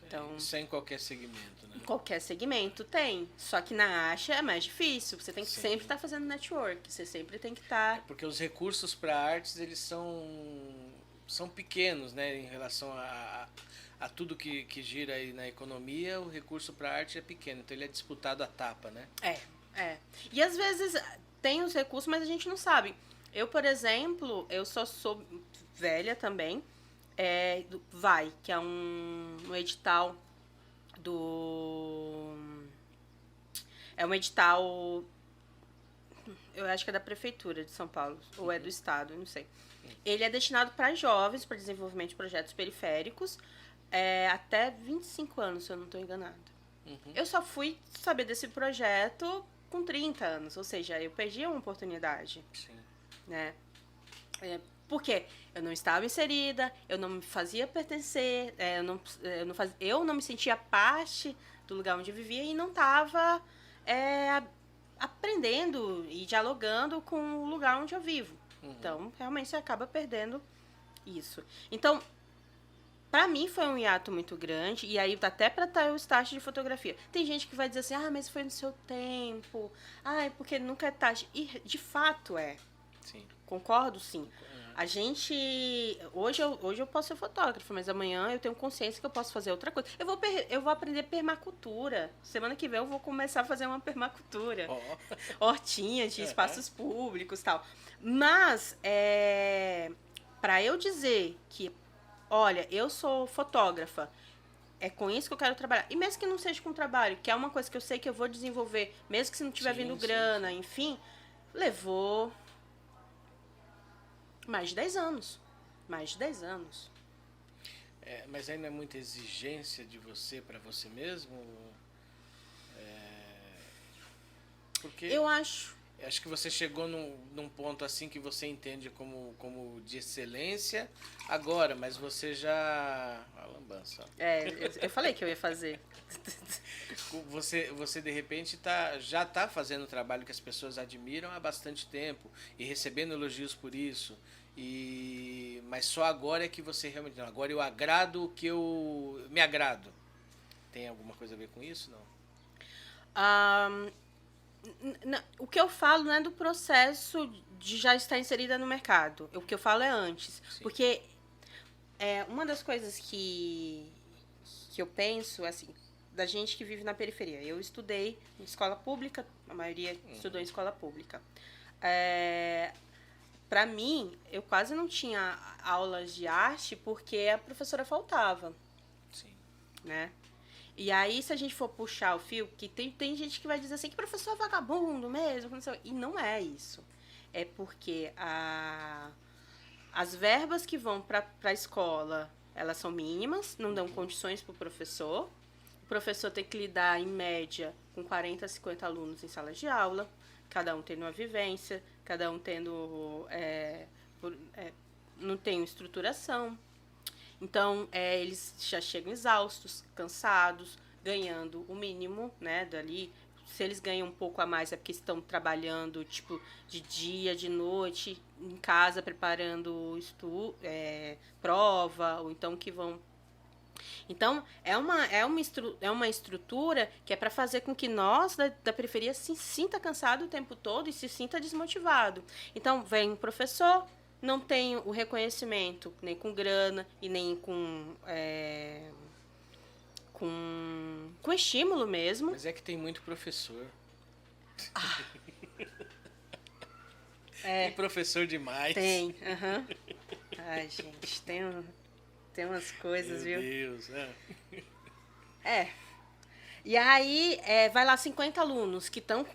Então, sem qualquer segmento, né? Qualquer segmento tem. Só que na Acha é mais difícil. Você tem que sempre estar fazendo network. Você sempre tem que estar... Porque os recursos para artes, eles são pequenos, né? Em relação a tudo que gira aí na economia, o recurso para arte é pequeno. Então, ele é disputado a tapa, né? E às vezes... Tem os recursos, mas a gente não sabe. Eu, por exemplo, eu só sou velha também. Vai, que é um edital do... É um edital... Eu acho que é da Prefeitura de São Paulo. Ou é do Estado, não sei. Ele é destinado para jovens, para desenvolvimento de projetos periféricos. Até 25 anos, se eu não estou enganada. Eu só fui saber desse projeto... com 30 anos, ou seja, eu perdi uma oportunidade. Sim. Né? Porque eu não estava inserida, eu não me fazia pertencer, eu não me sentia parte do lugar onde eu vivia e não estava aprendendo e dialogando com o lugar onde eu vivo. Então, realmente, você acaba perdendo isso. Então, pra mim foi um hiato muito grande, e aí até pra estar o estágio de fotografia. Tem gente que vai dizer assim, mas foi no seu tempo, porque nunca é tarde. E de fato é. Sim. Concordo, sim. A gente... Hoje eu posso ser fotógrafa, mas amanhã eu tenho consciência que eu posso fazer outra coisa. Eu vou aprender permacultura. Semana que vem eu vou começar a fazer uma permacultura. Hortinhas de espaços públicos e tal. Mas, pra eu dizer que olha, eu sou fotógrafa, é com isso que eu quero trabalhar. E mesmo que não seja com trabalho, que é uma coisa que eu sei que eu vou desenvolver, mesmo que se não tiver vindo grana, enfim, levou mais de 10 anos. Mais de 10 anos. Mas aí não é muita exigência de você para você mesmo? Porque... Eu acho que você chegou num ponto assim que você entende como de excelência agora, mas você já... A lambança. Eu falei que eu ia fazer. Você de repente já está fazendo um trabalho que as pessoas admiram há bastante tempo e recebendo elogios por isso. Mas só agora é que você realmente... Não, agora eu agrado o que eu me agrado. Tem alguma coisa a ver com isso, não? O que eu falo não é do processo de já estar inserida no mercado. O que eu falo é antes. Sim. Porque uma das coisas que eu penso, assim, da gente que vive na periferia. Eu estudei em escola pública, a maioria estudou em escola pública. Para mim, eu quase não tinha aulas de arte porque a professora faltava. Sim. Né? E aí, se a gente for puxar o fio, que tem gente que vai dizer assim, que professor é vagabundo mesmo, e não é isso. É porque as verbas que vão para a escola, elas são mínimas, não dão condições para o professor. O professor tem que lidar, em média, com 40 a 50 alunos em sala de aula, cada um tendo uma vivência, cada um tendo... não tem estruturação. Então, eles já chegam exaustos, cansados, ganhando o mínimo, né, dali. Se eles ganham um pouco a mais é porque estão trabalhando, tipo, de dia, de noite, em casa, preparando prova, ou então que vão... Então, é uma estrutura que é para fazer com que nós, da periferia, se sinta cansado o tempo todo e se sinta desmotivado. Então, vem um professor, não tem o reconhecimento, nem com grana e nem com estímulo mesmo. Mas é que tem muito professor. Tem professor demais. Tem, Ai, gente, tem umas coisas, Meu viu? Deus, E aí, vai lá 50 alunos que estão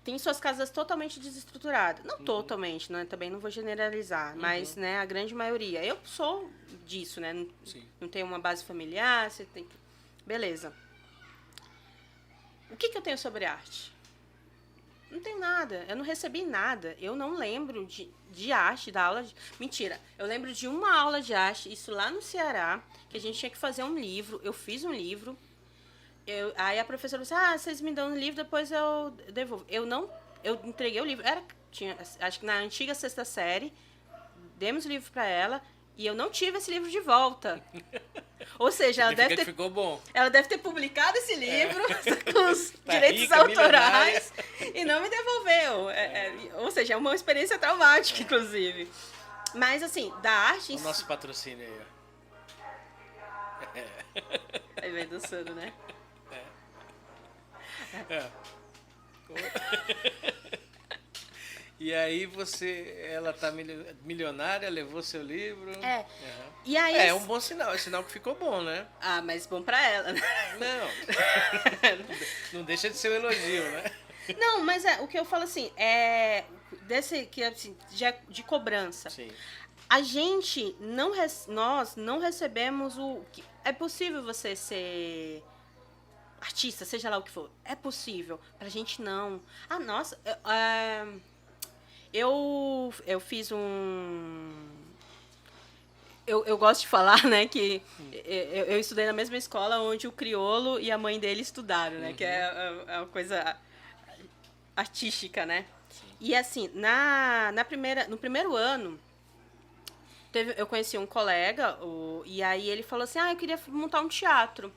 tem suas casas totalmente desestruturadas. Não totalmente, né? Também não vou generalizar, mas, né, a grande maioria. Eu sou disso, né? Não tenho uma base familiar, você tem que... Beleza. O que eu tenho sobre arte? Não tenho nada. Eu não recebi nada. Eu não lembro de arte, da aula de... Mentira. Eu lembro de uma aula de arte, isso lá no Ceará, que a gente tinha que fazer um livro. Eu fiz um livro. Aí a professora disse, vocês me dão um livro, depois eu devolvo. Eu entreguei o livro. Acho que na antiga sexta série, demos o livro para ela e eu não tive esse livro de volta. Ou seja, ficou bom. Ela deve ter publicado esse livro com os Tá direitos rica, autorais e não me devolveu. Ou seja, é uma experiência traumática, inclusive. Mas, assim, da arte... O nosso patrocínio aí, ó. Aí vem dançando, né? E aí ela tá milionária, levou seu livro. E aí, é um bom sinal, é sinal que ficou bom, né? mas bom pra ela, né? Não deixa de ser um elogio, né? Não, mas o que eu falo assim, de cobrança. Sim. A gente nós não recebemos o... É possível você ser artista, seja lá o que for. É possível. Pra gente, não. Nossa, eu fiz eu gosto de falar, né, que eu estudei na mesma escola onde o crioulo e a mãe dele estudaram, né, que é uma coisa artística, né. Sim. E assim, no primeiro ano, eu conheci um colega, e aí ele falou assim, eu queria montar um teatro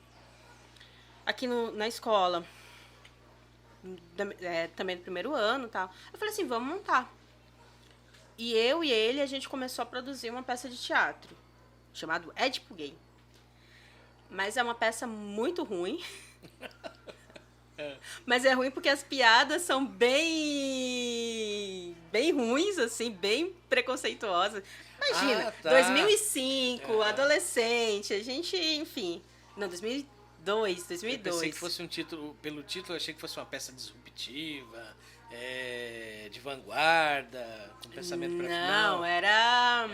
aqui na escola, também no primeiro ano e tal. Eu falei assim, vamos montar. E eu e ele, a gente começou a produzir uma peça de teatro, chamado Édipo Gay. Mas é uma peça muito ruim. Mas é ruim porque as piadas são bem ruins, assim, bem preconceituosas. Imagina, 2005, adolescente, a gente, enfim... Não, 2002. Eu pensei que fosse um título, pelo título eu achei que fosse uma peça disruptiva, de vanguarda, com pensamento para Não, era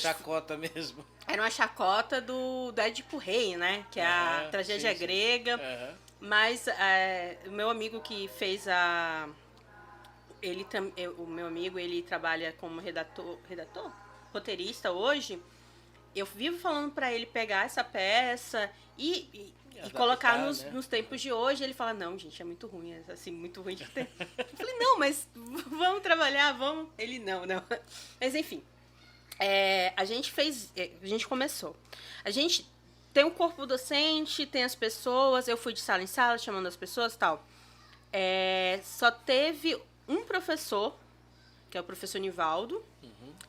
chacota mesmo. Era uma chacota do Édipo Rei, né? Que é a tragédia grega. Mas o meu amigo que fez o meu amigo, ele trabalha como roteirista hoje. Eu vivo falando para ele pegar essa peça e colocar nos tempos de hoje. Ele fala, não, gente, é muito ruim, é assim, muito ruim de ter. Eu falei, não, mas vamos trabalhar, vamos. Ele, não. Mas, enfim, a gente começou. A gente tem um corpo docente, tem as pessoas, eu fui de sala em sala, chamando as pessoas e tal. Só teve um professor, que é o professor Nivaldo,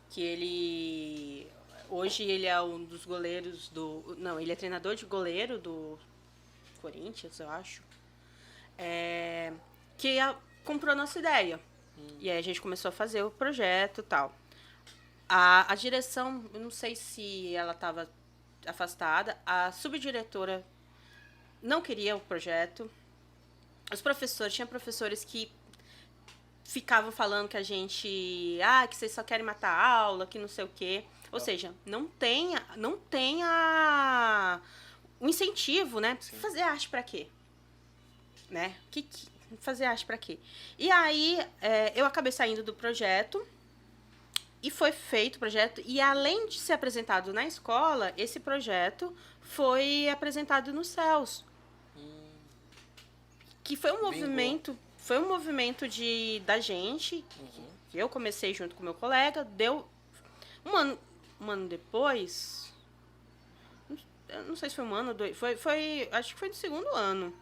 que ele... Hoje ele é um dos goleiros do... Não, ele é treinador de goleiro do Corinthians, eu acho. Que comprou a nossa ideia. E aí a gente começou a fazer o projeto e tal. A direção, eu não sei se ela estava afastada, a subdiretora não queria o projeto. Os professores, tinha professores que ficavam falando que a gente... que vocês só querem matar a aula, que não sei o quê. Ou seja, não tem o incentivo, né? Sim. Fazer arte pra quê? Né? Fazer arte pra quê? E aí, eu acabei saindo do projeto e foi feito o projeto. E além de ser apresentado na escola, esse projeto foi apresentado nos céus. Que foi um movimento... Foi um movimento da gente, que eu comecei junto com meu colega, deu um ano depois, eu não sei se foi um ano ou dois, acho que foi no segundo ano.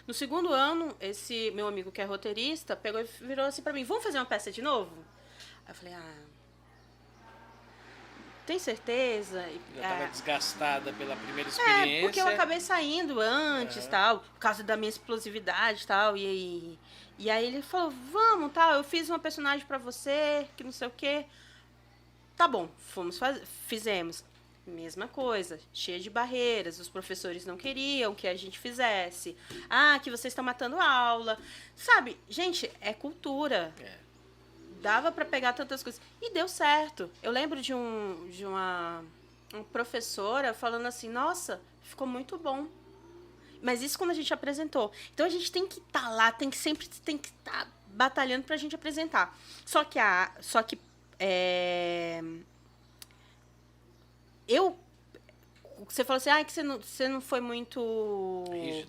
No segundo ano, esse meu amigo que é roteirista, pegou e virou assim pra mim, vamos fazer uma peça de novo? Aí eu falei, tem certeza? Já estava desgastada pela primeira experiência. Porque eu acabei saindo antes, tal, por causa da minha explosividade, tal, e aí ele falou, vamos, tal, eu fiz uma personagem pra você, que não sei o quê. Tá bom, fizemos. Mesma coisa, cheia de barreiras, os professores não queriam que a gente fizesse. Que vocês estão matando a aula. Sabe, gente, é cultura. Dava pra pegar tantas coisas. E deu certo. Eu lembro de uma professora falando assim, nossa, ficou muito bom. Mas isso quando a gente apresentou. Então a gente tem que estar lá, sempre tem que estar batalhando pra gente apresentar. Só que você falou assim, que você não foi muito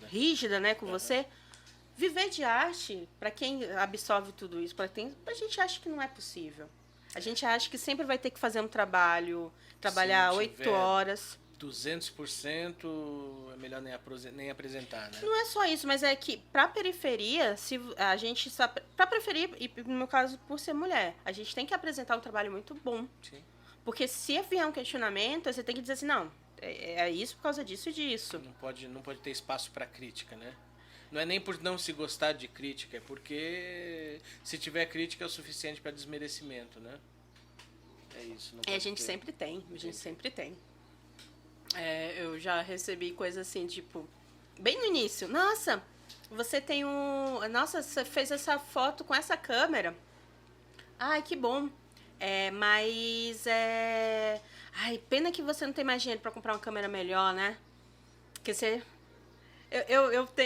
rígida, né, com você. Viver de arte, para quem absorve tudo isso, a gente acha que não é possível. A gente acha que sempre vai ter que fazer um trabalhar 8 horas. 200% é melhor nem apresentar, né? Não é só isso, mas é que pra periferia, se a gente pra periferia, e no meu caso, por ser mulher, a gente tem que apresentar um trabalho muito bom. Sim. Porque se vier um questionamento, você tem que dizer assim, não, é isso por causa disso e disso. Não pode ter espaço para crítica, né? Não é nem por não se gostar de crítica, é porque se tiver crítica é o suficiente para desmerecimento, né? É isso. A gente sempre tem, sempre tem. Eu já recebi coisas assim, tipo, bem no início. Nossa, você tem Nossa, você fez essa foto com essa câmera. Ai, que bom. Mas Ai, pena que você não tem mais dinheiro para comprar uma câmera melhor, né? Porque você...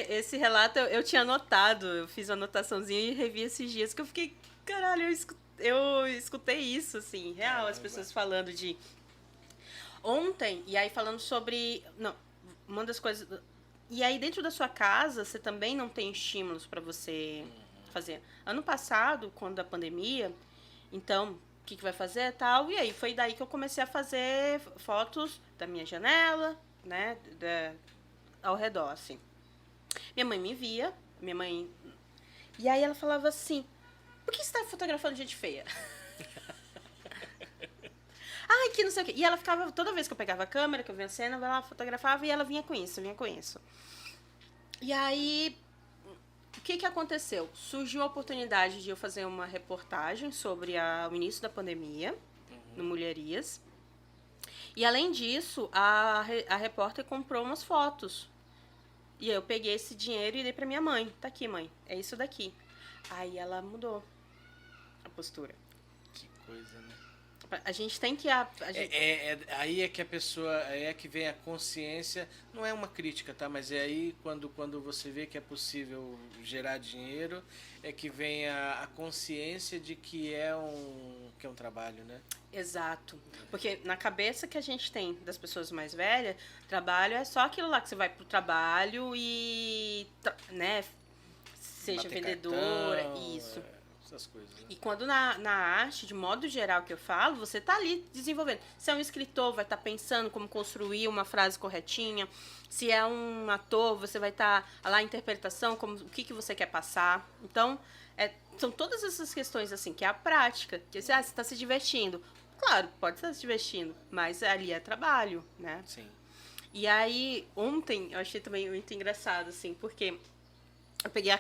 esse relato eu tinha anotado, eu fiz uma anotaçãozinha e revi esses dias, que eu fiquei, caralho, eu escutei isso, assim, real, as pessoas falando de... Ontem, e aí falando sobre... Não, uma das coisas... E aí dentro da sua casa, você também não tem estímulos para você fazer. Ano passado, quando a pandemia, então, o que vai fazer tal? E aí foi daí que eu comecei a fazer fotos da minha janela, né, ao redor, assim. Minha mãe me via, e aí ela falava assim, por que você tá fotografando gente feia? Ai, que não sei o quê. E ela ficava, toda vez que eu pegava a câmera, que eu via a cena, ela fotografava e ela vinha com isso. E aí, o que aconteceu? Surgiu a oportunidade de eu fazer uma reportagem sobre o início da pandemia, no Mulherias. E além disso, a repórter comprou umas fotos. E aí eu peguei esse dinheiro e dei pra minha mãe. Tá aqui, mãe. É isso daqui. Aí ela mudou a postura. Que coisa, né? A gente tem que... Aí é que a pessoa... Aí é que vem a consciência. Não é uma crítica, tá? Mas é aí quando você vê que é possível gerar dinheiro, é que vem a consciência de que é um trabalho, né? Exato. Porque na cabeça que a gente tem das pessoas mais velhas, trabalho é só aquilo lá que você vai pro trabalho e... né? Seja Bater vendedora, cartão, isso. essas coisas. Né? E quando na arte, de modo geral que eu falo, você tá ali desenvolvendo. Se é um escritor, vai estar pensando como construir uma frase corretinha. Se é um ator, você vai estar lá a interpretação, como, o que você quer passar. Então, são todas essas questões, assim, que é a prática. Que você está se divertindo. Claro, pode estar se divertindo, mas ali é trabalho, né? Sim. E aí, ontem, eu achei também muito engraçado, assim, porque eu peguei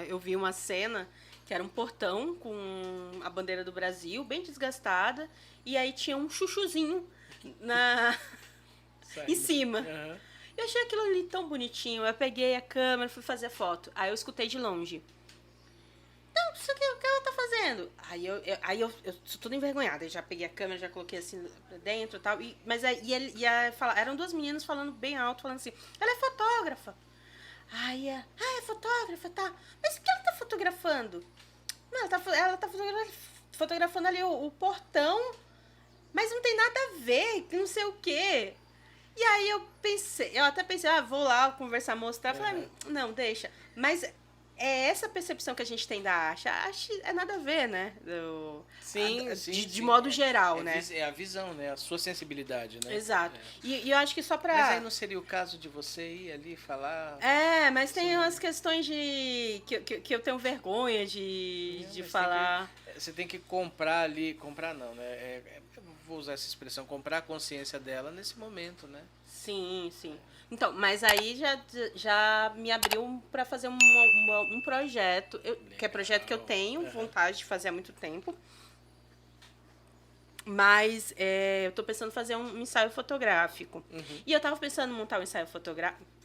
eu vi uma cena que era um portão com a bandeira do Brasil, bem desgastada, e aí tinha um chuchuzinho em cima. Uhum. Eu achei aquilo ali tão bonitinho. Eu peguei a câmera, fui fazer a foto. Aí eu escutei de longe. Não, isso aqui, o que ela tá fazendo? Aí eu sou toda envergonhada. Eu já peguei a câmera, já coloquei assim pra dentro e tal. Mas aí eram duas meninas falando bem alto, falando assim, ela é fotógrafa. Aí é fotógrafa, tá. Mas o que ela tá fotografando? Não, ela tá fotografando ali o portão, mas não tem nada a ver, não sei o quê. E aí eu até pensei, vou lá conversar, mostrar. Falei, não, deixa. Mas é essa percepção que a gente tem da arte. A arte é nada a ver, né? Sim, de modo geral, né? É a visão, né? A sua sensibilidade, né? Exato. E eu acho que só pra... Mas aí não seria o caso de você ir ali falar... mas tem umas questões que eu tenho vergonha de falar. Você tem que comprar ali... Comprar não, né? Vou usar essa expressão, comprar a consciência dela nesse momento, né? Sim, sim. Então, mas aí já me abriu para fazer um projeto, que é projeto que eu tenho vontade de fazer há muito tempo. Mas eu tô pensando em fazer um ensaio fotográfico. Uhum. E eu tava pensando em montar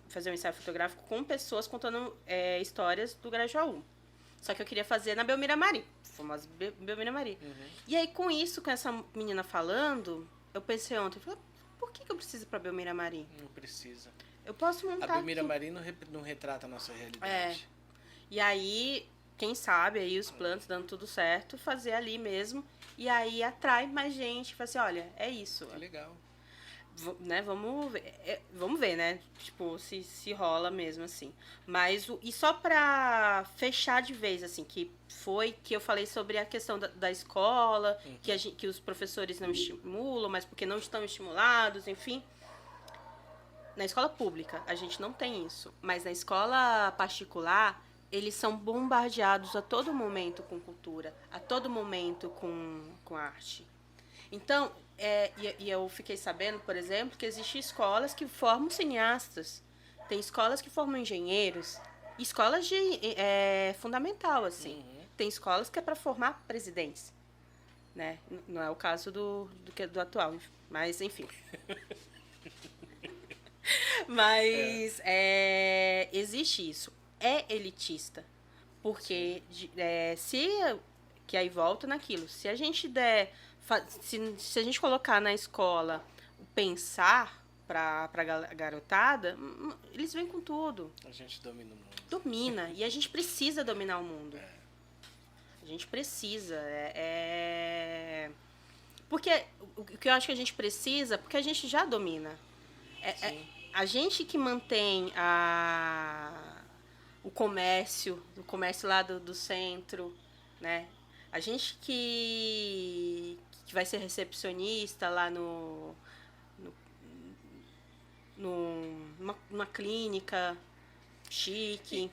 fazer um ensaio fotográfico com pessoas contando histórias do Grajaú. Só que eu queria fazer na Belmira Mari, famosa Belmira Mari. Uhum. E aí, com isso, com essa menina falando, eu pensei ontem, por que eu preciso ir pra Belmira Mari? Não precisa. Eu posso montar A Belmira aqui. Mari não retrata a nossa realidade. E aí, quem sabe, aí os planos dando tudo certo, fazer ali mesmo. E aí atrai mais gente, fala assim, olha, é isso. Que legal. Né, vamos ver, né? Tipo, se rola mesmo, assim. Mas, e só pra fechar de vez, assim, que eu falei sobre a questão da escola, que os professores não estimulam, mas porque não estão estimulados, enfim. Na escola pública, a gente não tem isso. Mas na escola particular, eles são bombardeados a todo momento com cultura, a todo momento com arte. Então, e eu fiquei sabendo, por exemplo, que existem escolas que formam cineastas, tem escolas que formam engenheiros, escolas de fundamental, assim. Tem escolas que é para formar presidentes, né? Não é o caso do atual, mas enfim. Mas existe isso. É elitista. Porque que aí volta naquilo. Se a gente se a gente colocar na escola o pensar pra garotada, eles vêm com tudo. A gente domina o mundo. Domina. E a gente precisa dominar o mundo. A gente precisa. Porque o que eu acho que a gente precisa, porque a gente já domina. A gente que mantém o comércio lá do centro, né? A gente que vai ser recepcionista lá numa clínica chique.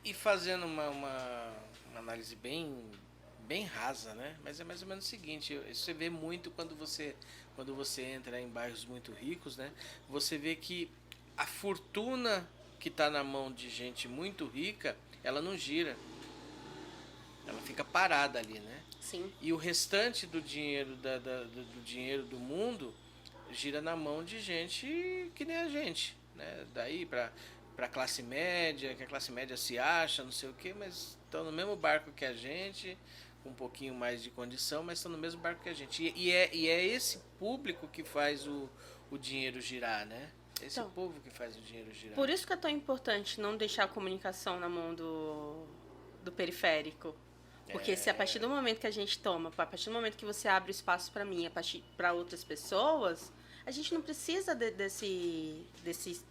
E fazendo uma análise bem rasa, né? Mas é mais ou menos o seguinte, isso você vê muito quando você entra em bairros muito ricos, né? Você vê que a fortuna que está na mão de gente muito rica, ela não gira. Ela fica parada ali, né? Sim. E o restante do dinheiro do dinheiro do mundo gira na mão de gente que nem a gente, né? Daí para classe média, que a classe média se acha, não sei o quê, mas estão no mesmo barco que a gente, com um pouquinho mais de condição, mas estão no mesmo barco que a gente. E é esse público que faz o dinheiro girar, né? Esse povo que faz o dinheiro girar. Por isso que é tão importante não deixar a comunicação na mão do periférico. Porque se a partir do momento que a gente toma, a partir do momento que você abre espaço para mim, para outras pessoas, a gente não precisa desses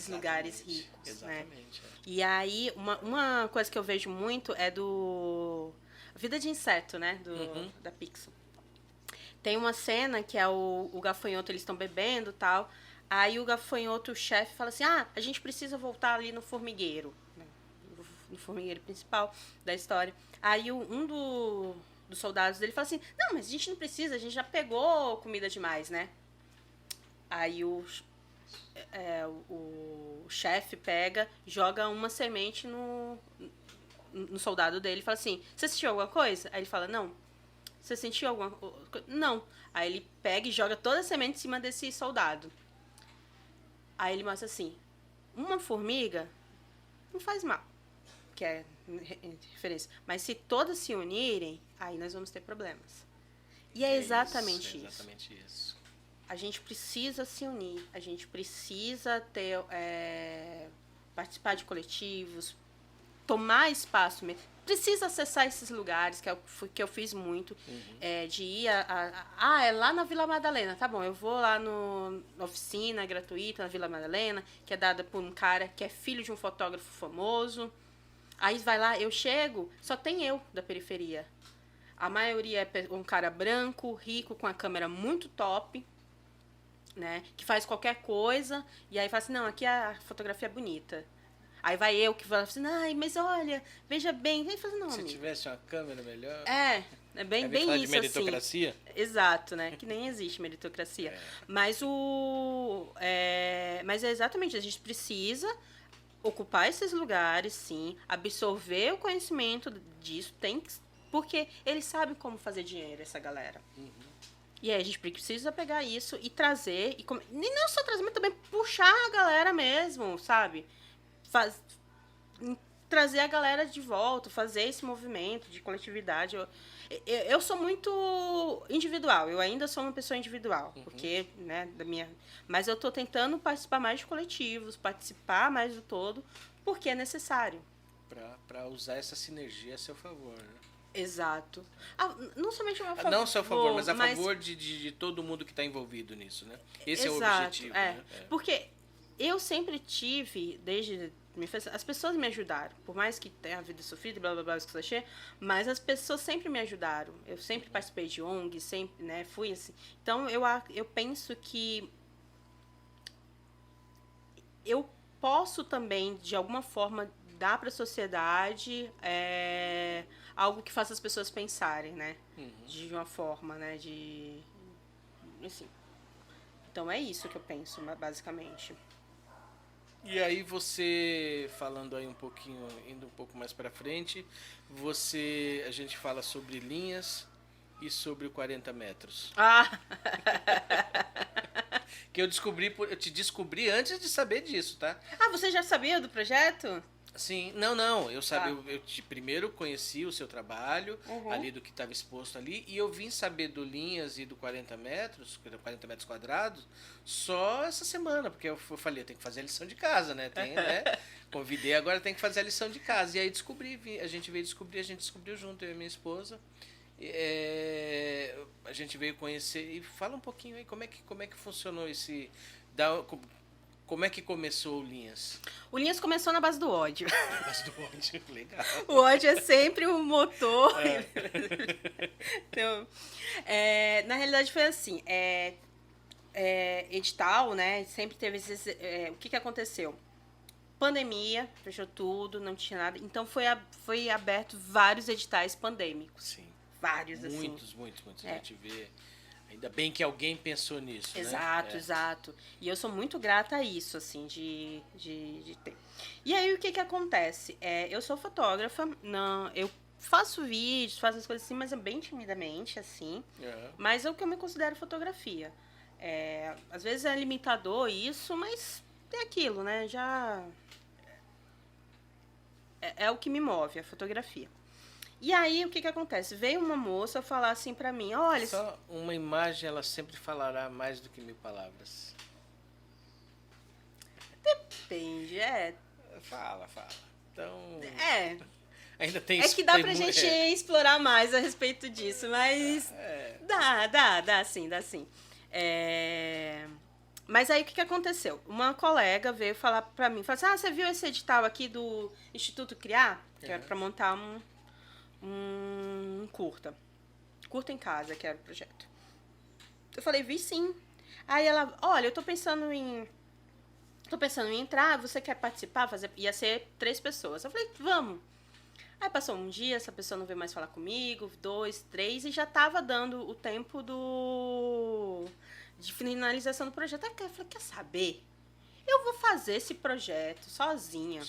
lugares ricos. Exatamente. Né? E aí, uma coisa que eu vejo muito é Vida de Inseto, né? Da Pixar. Tem uma cena que é o gafanhoto, eles estão bebendo e tal. Aí o gafanhoto, o chefe, fala assim, a gente precisa voltar ali no formigueiro. Né? No formigueiro principal da história. Aí um dos soldados dele fala assim, não, mas a gente não precisa, a gente já pegou comida demais, né? Aí o chefe pega, joga uma semente no soldado dele e fala assim, você sentiu alguma coisa? Aí ele fala, não. Você sentiu alguma coisa? Não. Aí ele pega e joga toda a semente em cima desse soldado. Aí ele mostra assim, uma formiga não faz mal, que é referência. Mas se todas se unirem, aí nós vamos ter problemas. E é exatamente isso. É exatamente isso. A gente precisa se unir, a gente precisa ter, participar de coletivos, tomar espaço mesmo. Precisa acessar esses lugares, que eu fiz muito, de ir é lá na Vila Madalena, tá bom, eu vou lá na oficina gratuita na Vila Madalena, que é dada por um cara que é filho de um fotógrafo famoso. Aí vai lá, eu chego, só tem eu da periferia. A maioria é um cara branco, rico, com a câmera muito top, né, que faz qualquer coisa, e aí fala assim, não, aqui a fotografia é bonita. Aí vai eu que falo assim, ai, mas olha, veja bem. Aí fala, não, se amigo, tivesse uma câmera melhor... É bem falar isso, de meritocracia? assim. Exato, né? Que nem existe meritocracia. Mas mas é exatamente, a gente precisa ocupar esses lugares, sim, absorver o conhecimento disso, porque eles sabem como fazer dinheiro, essa galera. E aí a gente precisa pegar isso e trazer, e não só trazer, mas também puxar a galera mesmo, sabe? Trazer a galera de volta, fazer esse movimento de coletividade. Eu sou muito individual, eu ainda sou uma pessoa individual, porque, né, mas eu tô tentando participar mais de coletivos, participar mais do todo, porque é necessário. Para usar essa sinergia a seu favor, né? Exato. Não somente a favor. Não a seu favor, mas a favor de todo mundo que está envolvido nisso, né? Esse é o objetivo. Né? Porque eu sempre tive, desde as pessoas me ajudaram, por mais que tenha a vida sofrida, blá blá blá, isso que você mas as pessoas sempre me ajudaram. Eu sempre participei de ONG, sempre, né, fui assim. Então eu penso que eu posso também, de alguma forma, dar para a sociedade algo que faça as pessoas pensarem, né? De uma forma, né? Assim. Então é isso que eu penso, basicamente. E aí você, falando aí um pouquinho, indo um pouco mais para frente, a gente fala sobre linhas e sobre o 40 metros. Que eu te descobri antes de saber disso, tá? Você já sabia do projeto? Sim, não, eu sabia, eu primeiro conheci o seu trabalho, ali do que estava exposto ali, e eu vim saber do Linhas e do 40 metros quadrados, só essa semana, porque eu falei, eu tenho que fazer a lição de casa, né? Convidei, agora tem que fazer a lição de casa. E aí a gente descobriu junto, eu e minha esposa. A gente veio conhecer, e fala um pouquinho aí, como é que funcionou esse... Como é que começou o Linhas? O Linhas começou na base do ódio. Na base do ódio, legal. O ódio é sempre o motor. Então, na realidade foi assim, edital, né, sempre teve esses... o que aconteceu? Pandemia, fechou tudo, não tinha nada. Então foi aberto vários editais pandêmicos. Sim. Vários, muitos, assim. Muitos. A gente vê... Ainda bem que alguém pensou nisso, exato, né? Exato. E eu sou muito grata a isso, assim, de ter. E aí, o que acontece? Eu sou fotógrafa, eu faço vídeos, faço as coisas assim, mas é bem timidamente, assim. Mas é o que eu me considero fotografia. Às vezes é limitador isso, mas é aquilo, né? Já... É o que me move, a fotografia. E aí, o que acontece? Veio uma moça falar assim pra mim, olha... Só uma imagem, ela sempre falará mais do que 1000 palavras. Depende, Fala. Então... Ainda tem que dá pra gente explorar mais a respeito disso, mas... Dá sim. Mas aí, o que aconteceu? Uma colega veio falar pra mim, falou assim, você viu esse edital aqui do Instituto Criar? Que era pra montar um curta. Curta em casa, que era o projeto. Eu falei, vi sim. Aí ela, olha, eu tô pensando em entrar, você quer participar? Ia ser 3 pessoas. Eu falei, vamos. Aí passou um dia, essa pessoa não veio mais falar comigo, 2, 3, e já tava dando o tempo de finalização do projeto. Aí eu falei, quer saber? Eu vou fazer esse projeto sozinha.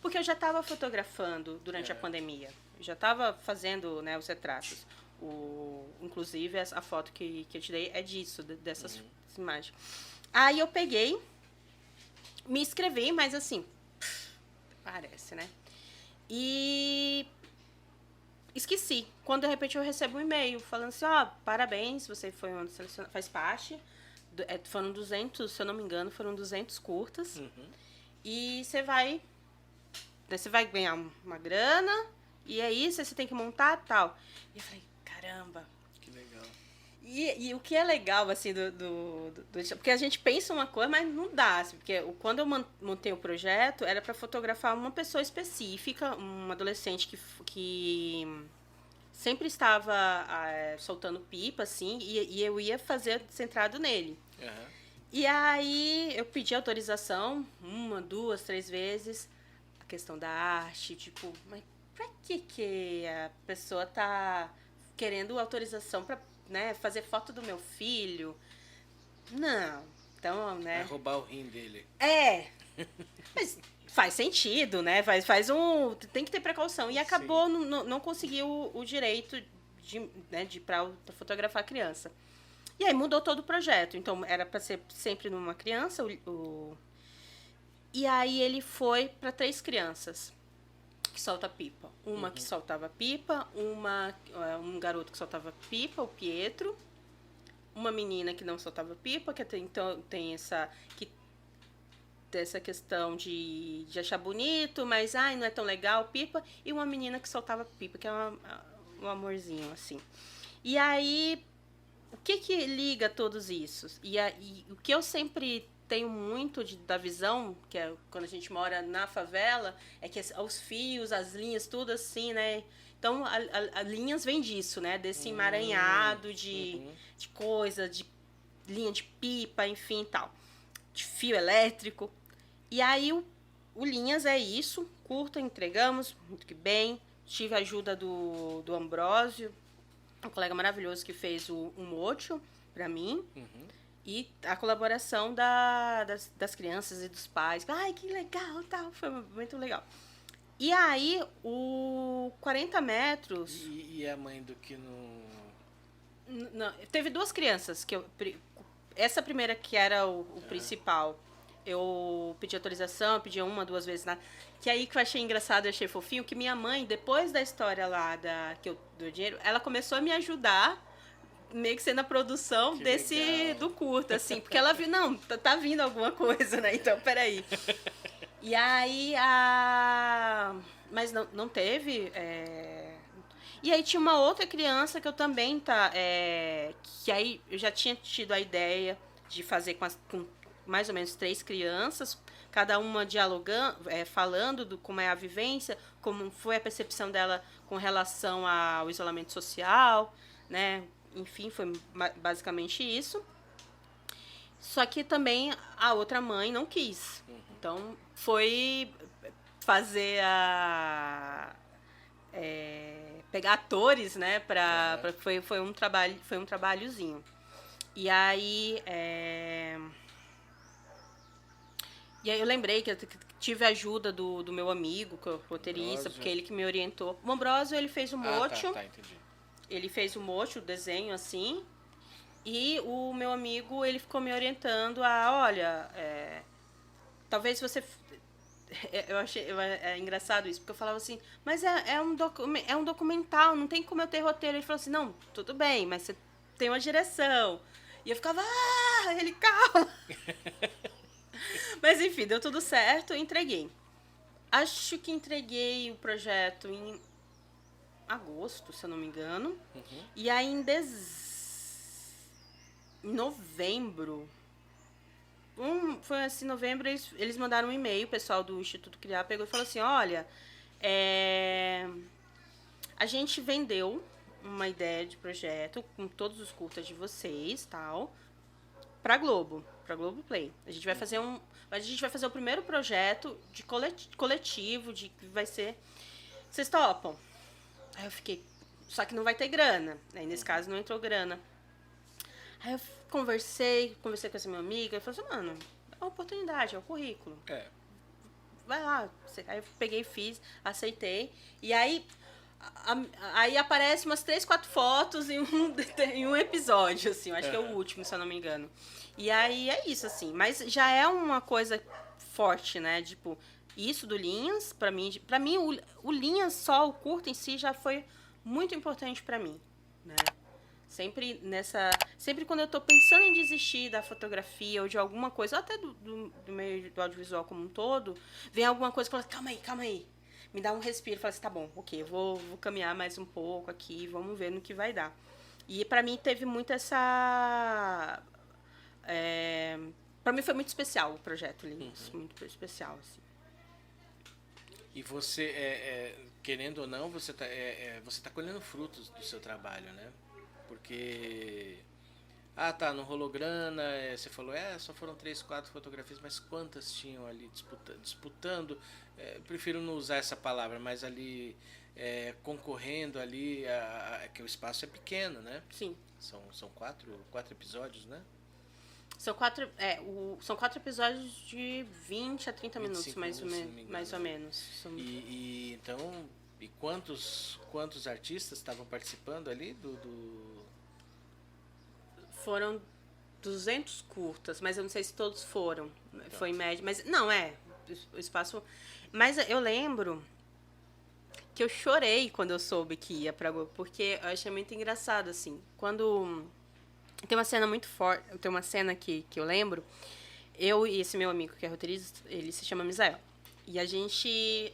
Porque eu já estava fotografando durante a pandemia. Eu já estava fazendo, né, os retratos. Inclusive, a foto que eu tirei é disso, dessas imagens. Aí eu peguei, me inscrevi, mas assim, parece, né? E esqueci. Quando de repente eu recebo um e-mail falando assim, parabéns, você foi uma selecionada, faz parte. Foram 200, se eu não me engano, foram 200 curtas. E você vai ganhar uma grana, e é isso, você tem que montar tal. E eu falei, caramba. Que legal. E o que é legal, assim, porque a gente pensa uma coisa, mas não dá. Assim, porque quando eu montei o projeto, era para fotografar uma pessoa específica, um adolescente que sempre estava soltando pipa, assim, e eu ia fazer centrado nele. E aí eu pedi autorização 1, 2, 3 vezes. A questão da arte, tipo, mas pra que a pessoa tá querendo autorização pra, né, fazer foto do meu filho? Não. Então, né? Vai roubar o rim dele. Mas faz sentido, né? Tem que ter precaução. E acabou, não conseguiu o direito pra fotografar a criança. E aí mudou todo o projeto. Então, era para ser sempre numa criança. E aí ele foi para 3 crianças que soltam pipa. Uma que soltava pipa, um garoto que soltava pipa, o Pietro. Uma menina que não soltava pipa, que até então tem essa questão de achar bonito, mas não é tão legal, pipa. E uma menina que soltava pipa, que é um amorzinho, assim. E aí, o que liga todos isso? E o que eu sempre tenho muito da visão, que é quando a gente mora na favela, é que os fios, as linhas, tudo assim, né? Então, as linhas vêm disso, né? Desse emaranhado de coisa, de linha de pipa, enfim, tal. De fio elétrico. E aí, o Linhas é isso. Curta, entregamos, muito que bem. Tive a ajuda do Ambrósio, um colega maravilhoso que fez o mocho pra mim. E a colaboração das crianças e dos pais. Ai, que legal, tal. Foi muito legal. E aí, o 40 metros... E a mãe do que não... Não, teve 2 crianças. Essa primeira que era o principal, eu pedi autorização, eu pedi 1, 2 vezes. Que aí que eu achei engraçado, eu achei fofinho, que minha mãe, depois da história lá que eu dou dinheiro, ela começou a me ajudar, meio que sendo a produção do curta, assim. Porque ela viu, não, tá vindo alguma coisa, né? Então, peraí. E aí, mas não teve. E aí tinha uma outra criança que eu também que aí eu já tinha tido a ideia de fazer com mais ou menos 3 crianças, cada uma dialogando, falando como é a vivência, como foi a percepção dela com relação ao isolamento social, né? Enfim, foi basicamente isso. Só que também a outra mãe não quis. Então, foi fazer pegar atores, né? Foi um trabalhozinho. E aí... E aí eu lembrei que eu tive a ajuda do meu amigo, que é o roteirista, porque ele que me orientou. O Ambrósio, ele fez o mocho. Entendi. Ele fez o mocho, o desenho, assim. E o meu amigo, ele ficou me orientando olha, talvez você... Eu achei engraçado isso, porque eu falava assim, mas é um documental, não tem como eu ter roteiro. Ele falou assim, não, tudo bem, mas você tem uma direção. E eu ficava, ele, calma. Mas enfim, deu tudo certo, entreguei. Acho que entreguei o projeto em agosto, se eu não me engano. E aí em novembro... foi assim, novembro, eles mandaram um e-mail, o pessoal do Instituto Criar pegou e falou assim, olha, A gente vendeu uma ideia de projeto com todos os curtas de vocês, tal, pra Globoplay. A gente vai fazer o primeiro projeto de coletivo, de que vai ser. Vocês topam? Aí eu fiquei, só que não vai ter grana. Aí nesse caso não entrou grana. Aí eu conversei com essa minha amiga, e falei assim, mano, é uma oportunidade, é o currículo. Vai lá. Aí eu peguei, fiz, aceitei. E aí, aí aparece umas 3, 4 fotos em um episódio, assim. Eu acho que é o último, se eu não me engano. E aí é isso, assim. Mas já é uma coisa forte, né? Tipo, isso do Linhas, pra mim o Linhas só, o curto em si, já foi muito importante pra mim, né? Sempre quando eu tô pensando em desistir da fotografia ou de alguma coisa, ou até do meio do audiovisual como um todo, vem alguma coisa e fala, calma aí. Me dá um respiro, fala assim, tá bom, ok, eu vou caminhar mais um pouco aqui, vamos ver no que vai dar. E pra mim teve muito essa... Pra mim foi muito especial o projeto Linhas, muito especial, assim. E você, querendo ou não, você tá colhendo frutos do seu trabalho, né? Porque... tá, não rolou grana, você falou, só foram 3, 4 fotografias, mas quantas tinham ali disputando, prefiro não usar essa palavra, mas ali concorrendo ali, que o espaço é pequeno, né? Sim. São quatro episódios, né? São 4 episódios de 20 a 30 minutos, mais ou menos. Então, e quantos artistas estavam participando ali Foram 200 curtas, mas eu não sei se todos foram. Então. Foi em média, mas não, o espaço... Mas eu lembro que eu chorei quando eu soube que ia pra Globo, porque eu achei muito engraçado, assim. Quando... Tem uma cena muito forte, tem uma cena que eu lembro, eu e esse meu amigo que é roteirista, ele se chama Misael. E a gente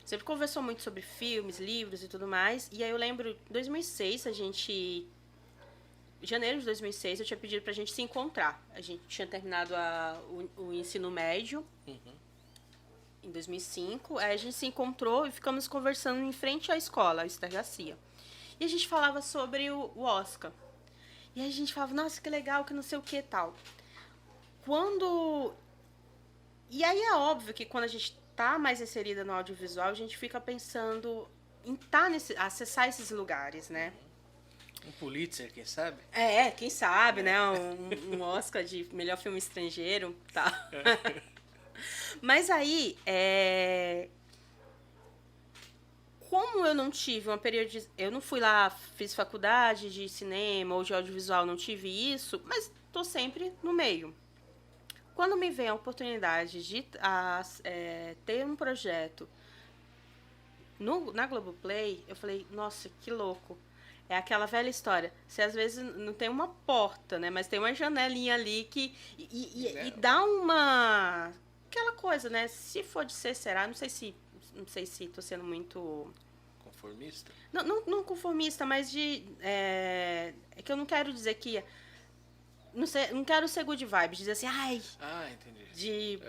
sempre conversou muito sobre filmes, livros e tudo mais. E aí eu lembro, em 2006, em janeiro de 2006, eu tinha pedido pra gente se encontrar. A gente tinha terminado o ensino médio, em 2005. Aí a gente se encontrou e ficamos conversando em frente à escola, a Esther Garcia. E a gente falava sobre o Oscar. E a gente falava, nossa, que legal, que não sei o que e tal. E aí é óbvio que quando a gente tá mais inserida no audiovisual, a gente fica pensando em acessar esses lugares, né? Um Pulitzer, quem sabe? Quem sabe, né? Um Oscar de melhor filme estrangeiro, tá? Mas aí, como eu não tive uma eu não fui lá, fiz faculdade de cinema ou de audiovisual, não tive isso, mas tô sempre no meio. Quando me vem a oportunidade de ter um projeto na Globoplay, eu falei, nossa, que louco. É aquela velha história. Você às vezes não tem uma porta, né? Mas tem uma janelinha ali que... E dá uma... Aquela coisa, né? Se for de ser, será. Não sei se tô sendo muito... Conformista? Não conformista, mas de... É que eu não quero dizer que... Não quero ser good vibes. Dizer assim, entendi. De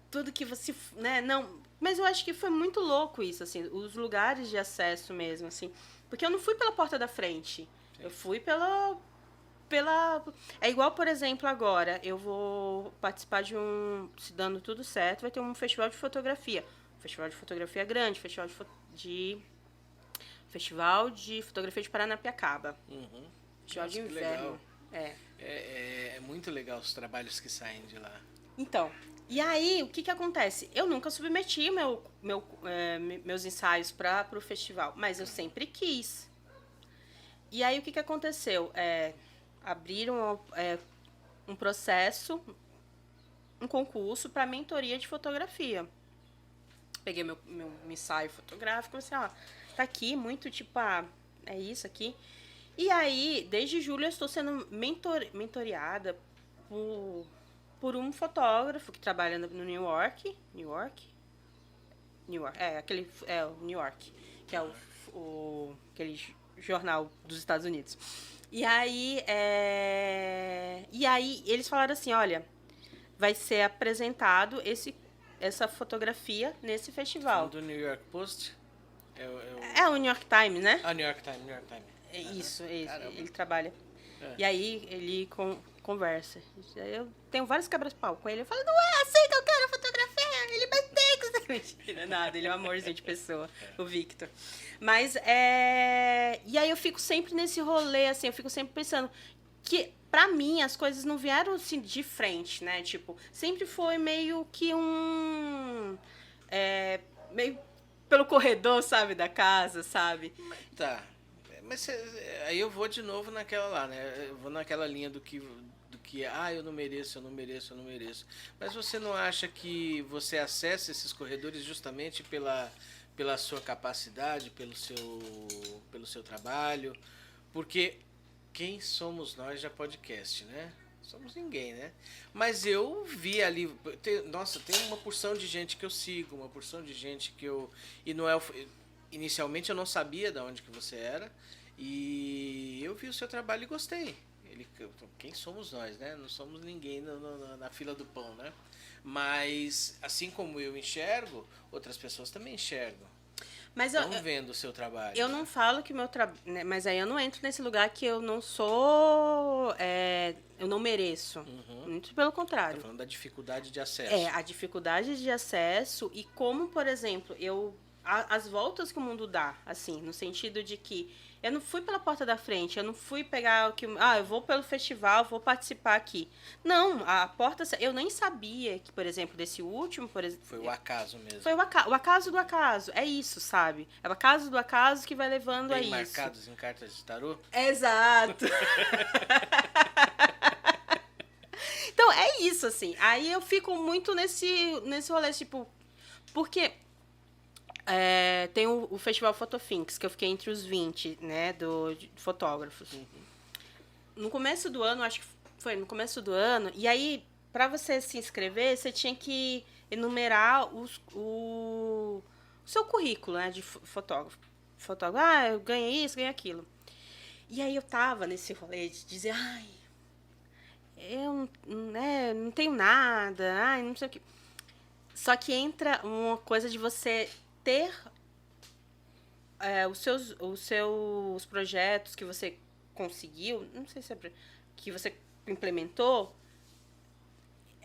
tudo que você... Né? Não... Mas eu acho que foi muito louco isso, assim. Os lugares de acesso mesmo, assim... Porque eu não fui pela porta da frente. Sim. Eu fui pela... É igual, por exemplo, agora. Eu vou participar de se dando tudo certo, vai ter um festival de fotografia. Festival de fotografia grande. Festival de fotografia de Paranapiacaba. Festival de inverno. É muito legal os trabalhos que saem de lá. Então... E aí, o que acontece? Eu nunca submeti meus ensaios para o festival, mas eu sempre quis. E aí, o que aconteceu? Abriram um processo, um concurso para mentoria de fotografia. Peguei meu ensaio fotográfico e comecei, tá aqui, muito tipo, é isso aqui. E aí, desde julho, eu estou sendo mentoreada por um fotógrafo que trabalha no New York, o New York, que é aquele jornal dos Estados Unidos. E aí eles falaram assim, olha, vai ser apresentado essa fotografia nesse festival. Do New York Post? É o New York Times, né? Ah, New York Times, New York Times. É isso, é isso. Caramba. Ele trabalha. É. E aí ele conversa. Eu tenho vários quebras-pau com ele. Eu falo, não é assim que eu quero fotografar. Ele vai ter que... Mentira, é nada. Ele é um amorzinho de pessoa, o Victor. Mas, E aí eu fico sempre nesse rolê, assim, eu fico sempre pensando que, pra mim, as coisas não vieram, assim, de frente, né? Tipo, sempre foi meio que meio pelo corredor, sabe, da casa, sabe? Tá. Mas aí eu vou de novo naquela lá, né? Eu vou naquela linha do que, eu não mereço, eu não mereço, eu não mereço. Mas você não acha que você acessa esses corredores justamente pela sua capacidade, pelo seu trabalho? Porque quem somos nós já podcast, né? Somos ninguém, né? Mas eu vi ali, nossa, tem uma porção de gente que eu sigo, uma porção de gente que eu, e não é, inicialmente eu não sabia de onde que você era, e eu vi o seu trabalho e gostei. Quem somos nós, né? Não somos ninguém na fila do pão, né? Mas assim como eu enxergo, outras pessoas também enxergam. Mas Estão vendo o seu trabalho. eu não falo que o meu trabalho... Mas aí eu não entro nesse lugar que eu não sou... eu não mereço. Muito pelo contrário. Tá falando da dificuldade de acesso. A dificuldade de acesso e como, por exemplo, as voltas que o mundo dá, assim, no sentido de que eu não fui pela porta da frente, eu não fui pegar o que... eu vou pelo festival, vou participar aqui. Não, a porta... Eu nem sabia que, por exemplo, desse último... Foi o acaso mesmo. Foi o acaso do acaso. É isso, sabe? É o acaso do acaso que vai levando a Bem isso. marcados em cartas de tarô? Exato. Então, é isso, assim. Aí eu fico muito nesse rolê, tipo... Porque tem o Festival Fotofinks, que eu fiquei entre os 20, né, de fotógrafos. No começo do ano, acho que foi no começo do ano, e aí, pra você se inscrever, você tinha que enumerar o seu currículo, né, de fotógrafo. Eu ganhei isso, ganhei aquilo. E aí eu tava nesse rolê de dizer, eu não tenho nada, não sei o que. Só que entra uma coisa de você ter os seus projetos que você conseguiu, não sei se que você implementou,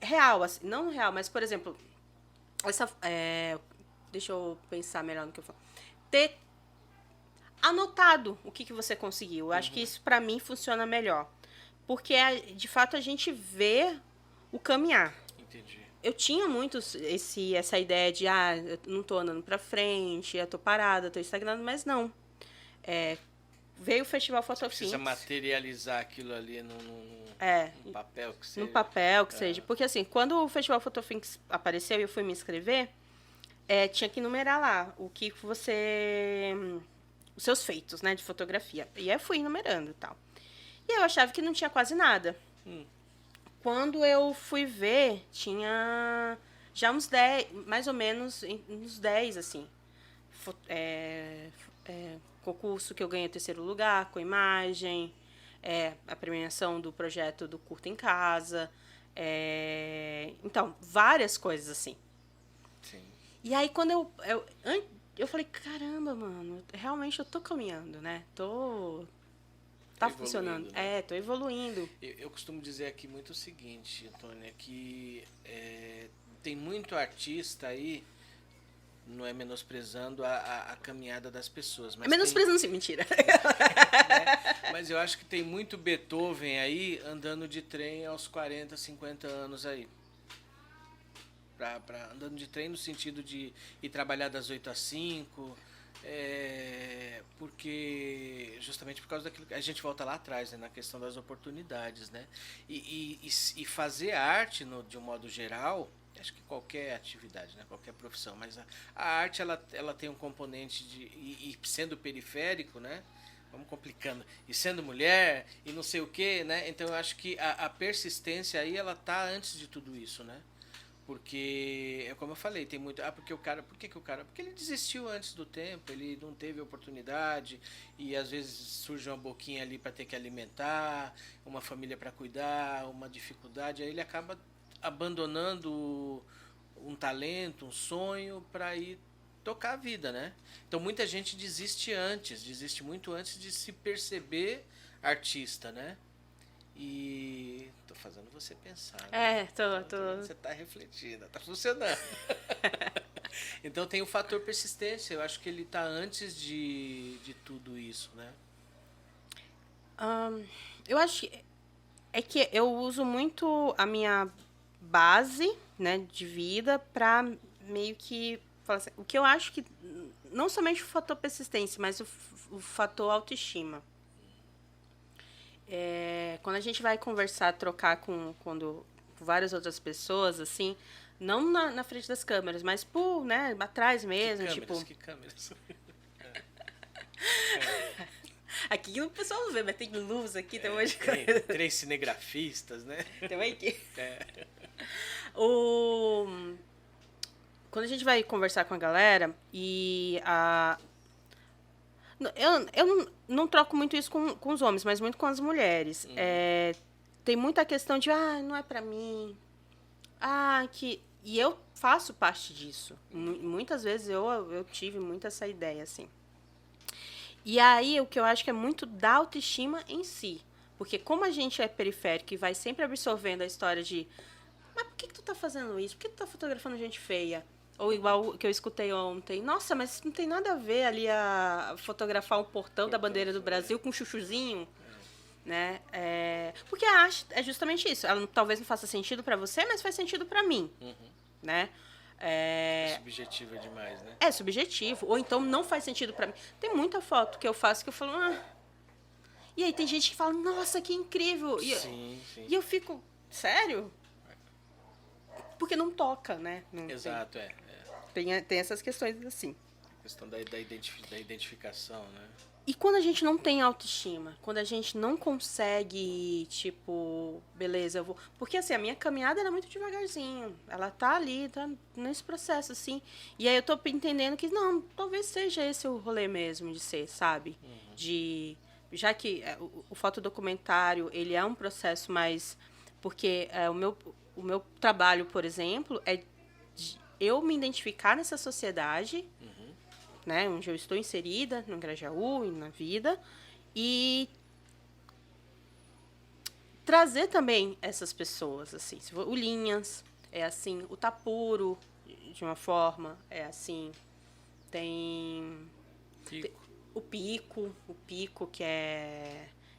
real, assim, não real, mas, por exemplo, deixa eu pensar melhor no que eu falo. Ter anotado o que você conseguiu. Eu acho que isso, pra mim, funciona melhor. Porque, de fato, a gente vê o caminhar. Entendi. Eu tinha muito essa ideia de, eu não tô andando pra frente, eu tô parada, tô estagnando, mas não. Veio o Festival Fotofinks. Precisa materializar aquilo ali num papel que seja. No papel que seja. Porque, assim, quando o Festival Fotofinks apareceu e eu fui me inscrever, tinha que numerar lá o que você... Os seus feitos, né, de fotografia. E aí eu fui enumerando e tal. E eu achava que não tinha quase nada. Quando eu fui ver, tinha já uns 10, mais ou menos, uns 10, assim. Concurso que eu ganhei terceiro lugar, com imagem, a premiação do projeto do Curta em Casa. Então, várias coisas assim. Sim. E aí, quando eu falei, caramba, mano, realmente eu tô caminhando, né? Tá funcionando. Né? Tô evoluindo. Eu costumo dizer aqui muito o seguinte, Antônia, que tem muito artista aí, não é menosprezando a caminhada das pessoas. Mas menosprezando sim, mentira. Né? Mas eu acho que tem muito Beethoven aí andando de trem aos 40, 50 anos aí. Andando de trem no sentido de ir trabalhar das 8 às 5... porque justamente por causa daquilo que a gente volta lá atrás, né, na questão das oportunidades, né, e fazer arte de um modo geral, acho que qualquer atividade, né, qualquer profissão, mas a arte ela tem um componente e sendo periférico, né, vamos complicando, e sendo mulher e não sei o que, né, então eu acho que a persistência aí ela tá antes de tudo isso, né. Porque, como eu falei, tem muito... porque Porque ele desistiu antes do tempo, ele não teve oportunidade, e às vezes surge uma boquinha ali para ter que alimentar, uma família para cuidar, uma dificuldade, aí ele acaba abandonando um talento, um sonho, para ir tocar a vida, né? Então muita gente desiste muito antes de se perceber artista, né? E tô fazendo você pensar, né? Tô. Você tá refletindo, tá funcionando. Então tem o fator persistência, eu acho que ele tá antes de tudo isso, né? Eu acho que é que eu uso muito a minha base, né, de vida pra meio que falar assim, o que eu acho que não somente o fator persistência, mas o fator autoestima. Quando a gente vai conversar, trocar com várias outras pessoas, assim, não na frente das câmeras, mas por, né, atrás mesmo, Que câmeras? Aqui o pessoal não vê, mas tem luz aqui, tem um monte de Tem coisa. 3 cinegrafistas, né? Tem uma aqui. É. Quando a gente vai conversar com a galera e eu não troco muito isso com os homens, mas muito com as mulheres. Tem muita questão de, não é pra mim. E eu faço parte disso. Muitas vezes eu tive muito essa ideia, assim. E aí, o que eu acho que é muito da autoestima em si. Porque como a gente é periférico e vai sempre absorvendo a história de mas por que tu tá fazendo isso? Por que tu tá fotografando gente feia? Ou igual o que eu escutei ontem. Nossa, mas não tem nada a ver ali a fotografar um portão da bandeira do Brasil com um chuchuzinho. Né? Porque a arte é justamente isso. Ela talvez não faça sentido pra você, mas faz sentido pra mim. Né? É subjetivo demais, né? É subjetivo. Ou então não faz sentido pra mim. Tem muita foto que eu faço que eu falo... E aí tem gente que fala, nossa, que incrível. Sim. E eu fico, sério? Porque não toca, né? Não Exato, tem essas questões assim. A questão da identificação, né? E quando a gente não tem autoestima, quando a gente não consegue, tipo, beleza, eu vou... Porque, assim, a minha caminhada era muito devagarzinho. Ela tá ali, tá nesse processo, assim. E aí eu tô entendendo que, não, talvez seja esse o rolê mesmo de ser, sabe? Já que o fotodocumentário, ele é um processo mais... Porque o meu trabalho, por exemplo, é de eu me identificar nessa sociedade... Né, onde eu estou inserida, no Grajaú e na vida, e trazer também essas pessoas, assim, o Linhas é assim, o Tapuro, de uma forma, é assim, tem o Pico,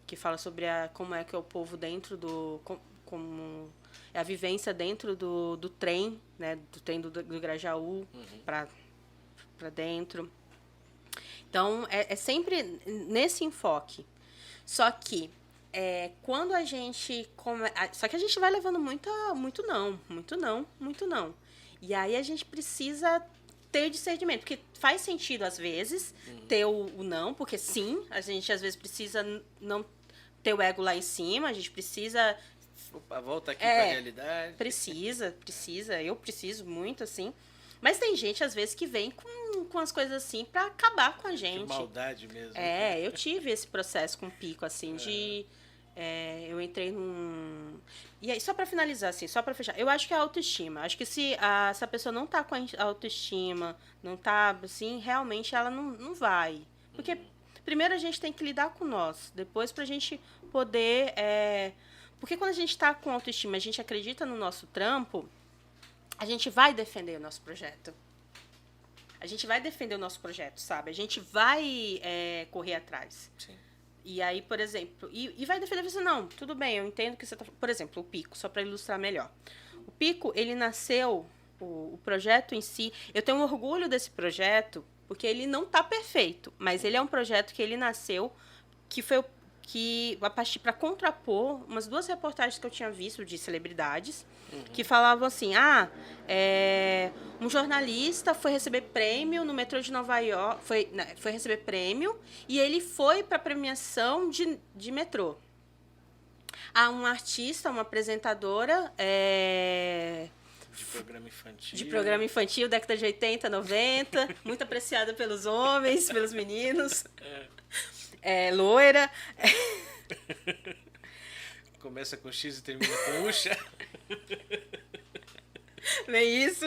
que fala sobre como é que é o povo dentro como é a vivência dentro do trem, né, do trem do Grajaú, para dentro. Então, é sempre nesse enfoque. Só que, quando a gente... Só que a gente vai levando muito não. E aí a gente precisa ter discernimento. Porque faz sentido, às vezes, ter o não. Porque, sim, a gente, às vezes, precisa não ter o ego lá em cima. A gente precisa... Opa, volta aqui pra realidade. Precisa. Eu preciso muito, assim. Mas tem gente, às vezes, que vem com as coisas assim pra acabar com a gente. De maldade mesmo. Eu tive esse processo com o Pico, assim, de... eu entrei num... E aí, só pra finalizar, assim, só pra fechar, eu acho que é a autoestima. Acho que se essa pessoa não tá com a autoestima, não tá, assim, realmente ela não vai. Porque primeiro a gente tem que lidar com nós, depois pra gente poder... Porque quando a gente tá com autoestima, a gente acredita no nosso trampo, a gente vai defender o nosso projeto. A gente vai defender o nosso projeto, sabe? A gente vai correr atrás. Sim. E aí, por exemplo... E vai defender você, não, tudo bem, eu entendo que você tá... Por exemplo, o Pico, só para ilustrar melhor. O Pico, ele nasceu... O projeto em si... Eu tenho orgulho desse projeto, porque ele não tá perfeito, mas ele é um projeto que ele nasceu, que foi a partir para contrapor umas 2 reportagens que eu tinha visto de celebridades, que falavam assim, um jornalista foi receber prêmio no metrô de Nova York, foi receber prêmio, e ele foi para a premiação de metrô. Um artista, uma apresentadora... De programa infantil, década de 80, 90, muito apreciada pelos homens, pelos meninos. Loira. Começa com X e termina com Uxa. Bem isso.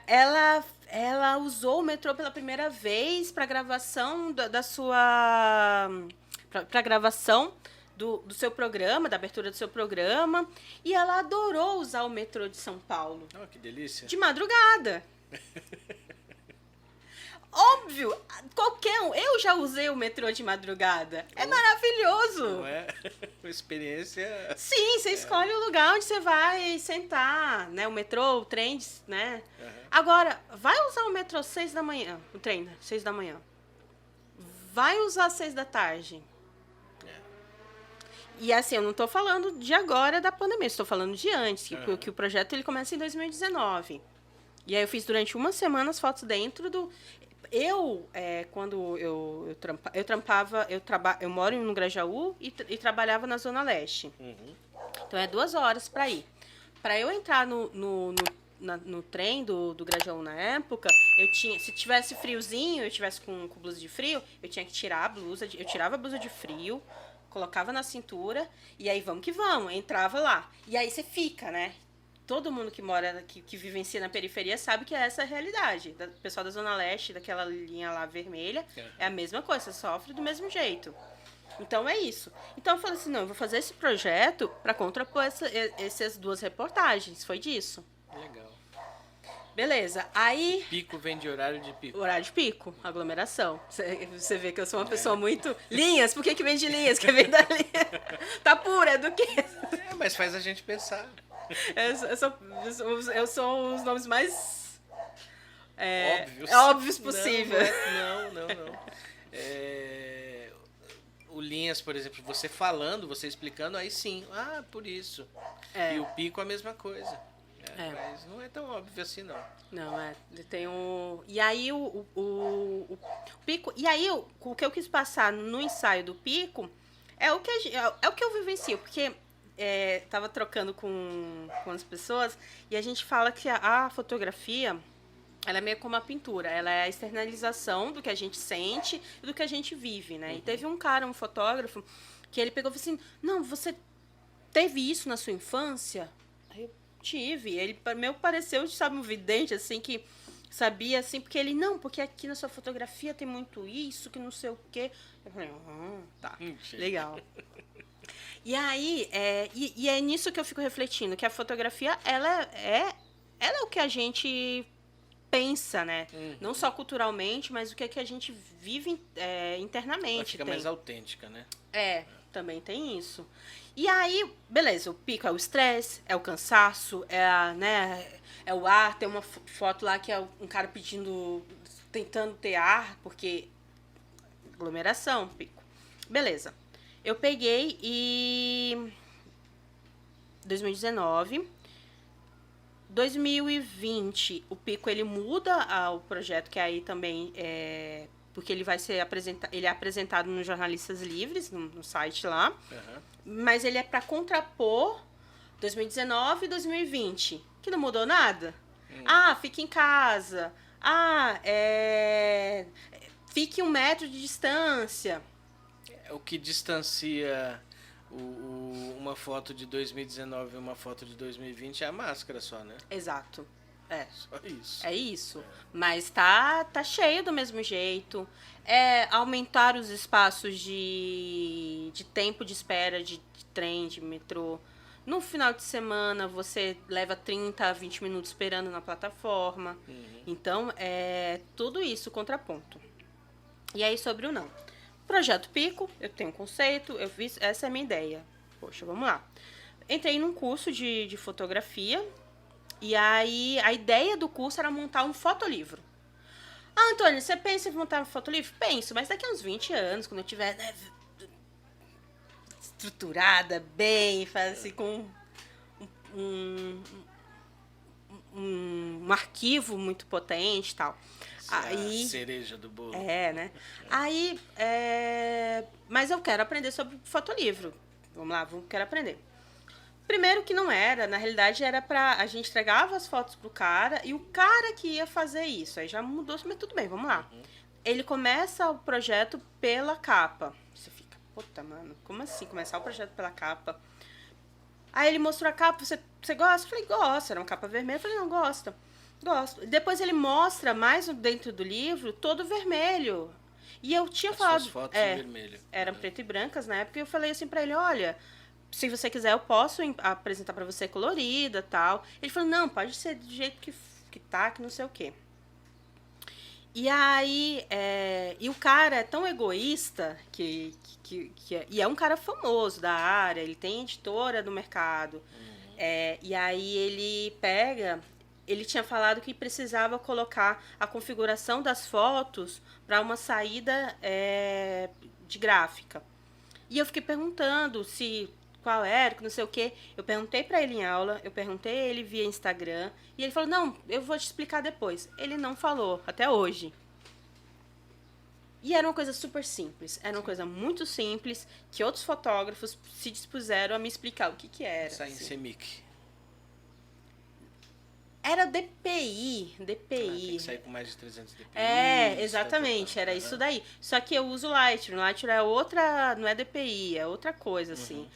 Ela ela usou o metrô pela primeira vez para gravação da sua... para gravação do seu programa, da abertura do seu programa. E ela adorou usar o metrô de São Paulo. Oh, que delícia. De madrugada. Óbvio, qualquer um. Eu já usei o metrô de madrugada. É maravilhoso. Não é? Uma experiência... Sim, você escolhe o lugar onde você vai sentar, né? O metrô, o trem, né? Uhum. Agora, vai usar o metrô 6 da manhã, o trem, 6 da manhã. Vai usar 6 da tarde. E assim, eu não tô falando de agora da pandemia, estou falando de antes, que o projeto ele começa em 2019. E aí eu fiz durante uma semana as fotos dentro do... quando eu moro no Grajaú e trabalhava na Zona Leste. Uhum. Então é 2 horas para ir. Para eu entrar no trem do Grajaú na época, se tivesse friozinho, eu tivesse com blusa de frio, eu tinha que tirar a blusa, eu tirava a blusa de frio, colocava na cintura, e aí vamos que vamos, entrava lá. E aí você fica, né? Todo mundo que mora, que vivencia na periferia sabe que é essa a realidade. O pessoal da Zona Leste, daquela linha lá vermelha, é a mesma coisa, você sofre do mesmo jeito. Então é isso. Então eu falei assim, não, eu vou fazer esse projeto para contrapor essas 2 reportagens. Foi disso. Legal. Beleza, aí... Pico vem de horário de pico. Horário de pico, aglomeração. Você vê que eu sou uma pessoa muito... Linhas, por que vem de linhas? Que vem da linha? Tá pura, é do quê? Mas faz a gente pensar. Eu sou os nomes mais óbvios possível. Não. O Linhas, por exemplo, você falando, você explicando, aí sim. Ah, por isso. E o pico a mesma coisa. Mas não é tão óbvio assim, não. Não, tem um... E aí o pico... E aí o que eu quis passar no ensaio do pico é o que eu vivencio, porque... tava trocando com as pessoas e a gente fala que a fotografia ela é meio como a pintura, ela é a externalização do que a gente sente e do que a gente vive, né? Uhum. E teve um fotógrafo, que ele pegou e falou assim, não, você teve isso na sua infância? Aí eu tive, ele meu pareceu, sabe, um vidente, assim, que sabia, assim, porque ele, não, porque aqui na sua fotografia tem muito isso, que não sei o quê. Eu falei, tá, legal. E aí, é nisso que eu fico refletindo, que a fotografia, ela é o que a gente pensa, né? Uhum. Não só culturalmente, mas o que a gente vive internamente. Ela fica mais autêntica, né? Também tem isso. E aí, beleza, o pico é o estresse, é o cansaço, é o ar. Tem uma foto lá que é um cara tentando ter ar, porque aglomeração, pico. Beleza. Eu peguei e 2019, 2020, o pico ele muda o projeto, que aí também porque ele vai ser ele é apresentado nos Jornalistas Livres, no site lá. Uhum. Mas ele é para contrapor 2019 e 2020, que não mudou nada. Fique em casa. Fique 1 metro de distância. O que distancia uma foto de 2019 e uma foto de 2020 é a máscara só, né? Exato. Só isso. É isso. Mas tá cheio do mesmo jeito. Aumentar os espaços de tempo de espera de trem, de metrô. No final de semana, você leva 30 a 20 minutos esperando na plataforma. Uhum. Então, tudo isso contraponto. E aí, sobre o não. Projeto Pico, eu tenho um conceito, eu fiz, essa é a minha ideia. Poxa, vamos lá. Entrei num curso de fotografia, e aí a ideia do curso era montar um fotolivro. Antônio, você pensa em montar um fotolivro? Penso, mas daqui a uns 20 anos, quando eu tiver estruturada, bem, assim, com um arquivo muito potente e tal. Aí, a cereja do bolo. Né? Aí, mas eu quero aprender sobre fotolivro. Vamos lá, quero aprender. Primeiro que não era, na realidade era a gente entregava as fotos pro cara e o cara que ia fazer isso. Aí já mudou, mas tudo bem, vamos lá. Uhum. Ele começa o projeto pela capa. Você fica, puta, mano, como assim começar o projeto pela capa? Aí ele mostrou a capa, você gosta? Eu falei, gosto. Era uma capa vermelha, eu falei, não, gosta. Gosto. Depois ele mostra mais dentro do livro todo vermelho. E eu tinha falado. Suas fotos em vermelho. Eram preto e brancas na época. E eu falei assim pra ele: olha, se você quiser, eu posso apresentar pra você colorida tal. Ele falou: não, pode ser do jeito que tá, que não sei o quê. E aí, e o cara é tão egoísta e é um cara famoso da área, ele tem editora no mercado. E aí ele tinha falado que precisava colocar a configuração das fotos para uma saída de gráfica. E eu fiquei perguntando qual era, que não sei o quê. Eu perguntei para ele em aula, eu perguntei a ele via Instagram, e ele falou: não, eu vou te explicar depois. Ele não falou, até hoje. E era uma coisa super simples, era uma coisa muito simples, que outros fotógrafos se dispuseram a me explicar o que era. Sai em CMYK. Era DPI. Tem que sair com mais de 300 dpi. Exatamente, era isso daí. Só que eu uso Lightroom. Lightroom é outra, não é DPI, é outra coisa, assim.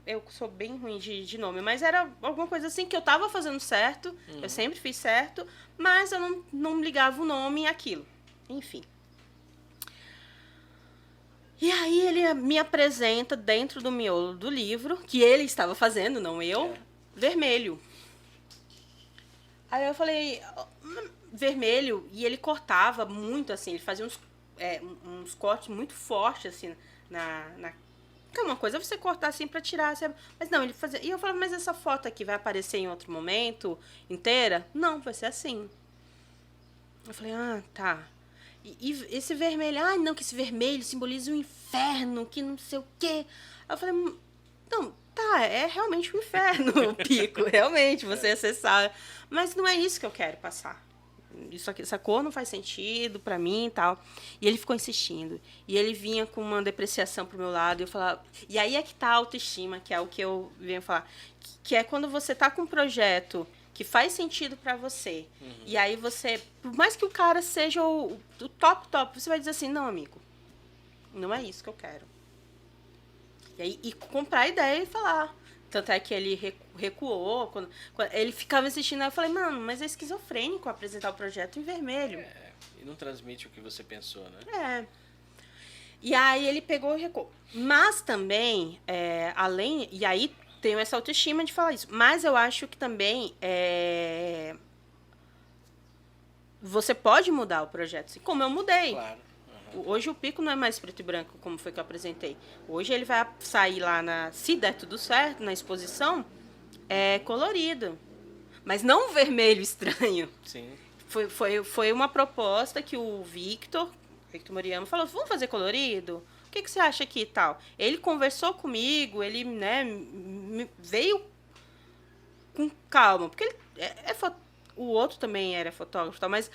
Eu sou bem ruim de nome, mas era alguma coisa assim que eu tava fazendo certo, eu sempre fiz certo, mas eu não ligava o nome àquilo. Enfim. E aí ele me apresenta dentro do miolo do livro, que ele estava fazendo, não eu, vermelho. Aí eu falei, vermelho, e ele cortava muito, assim, ele fazia uns cortes muito fortes, assim, que é uma coisa você cortar assim pra tirar, sabe? Mas não, ele fazia. E eu falava, mas essa foto aqui vai aparecer em outro momento, inteira? Não, vai ser assim. Eu falei, tá. E esse vermelho, não, que esse vermelho simboliza o inferno, que não sei o quê. Aí eu falei, não, tá, é realmente um inferno o pico, realmente, você acessar. Mas não é isso que eu quero passar. Isso aqui, essa cor não faz sentido pra mim e tal. E ele ficou insistindo. E ele vinha com uma depreciação pro meu lado. E eu falava. E aí é que tá a autoestima, que é o que eu venho falar. Que é quando você tá com um projeto que faz sentido pra você. E aí você. Por mais que o cara seja o top, você vai dizer assim: não, amigo, não é isso que eu quero. E comprar a ideia e falar. Tanto é que ele recuou. Quando ele ficava insistindo, eu falei, mano, mas é esquizofrênico apresentar o projeto em vermelho. E não transmite o que você pensou, né? E aí ele pegou e recuou. Mas também, além... E aí tenho essa autoestima de falar isso. Mas eu acho que também você pode mudar o projeto, assim, como eu mudei. Claro. Hoje o pico não é mais preto e branco, como foi que eu apresentei. Hoje ele vai sair lá, se der tudo certo, na exposição, colorido. Mas não um vermelho estranho. Sim. Foi uma proposta que o Victor Moriyama falou, vamos fazer colorido? O que você acha aqui e tal? Ele conversou comigo, ele veio com calma, porque ele o outro também era fotógrafo, tá? Mas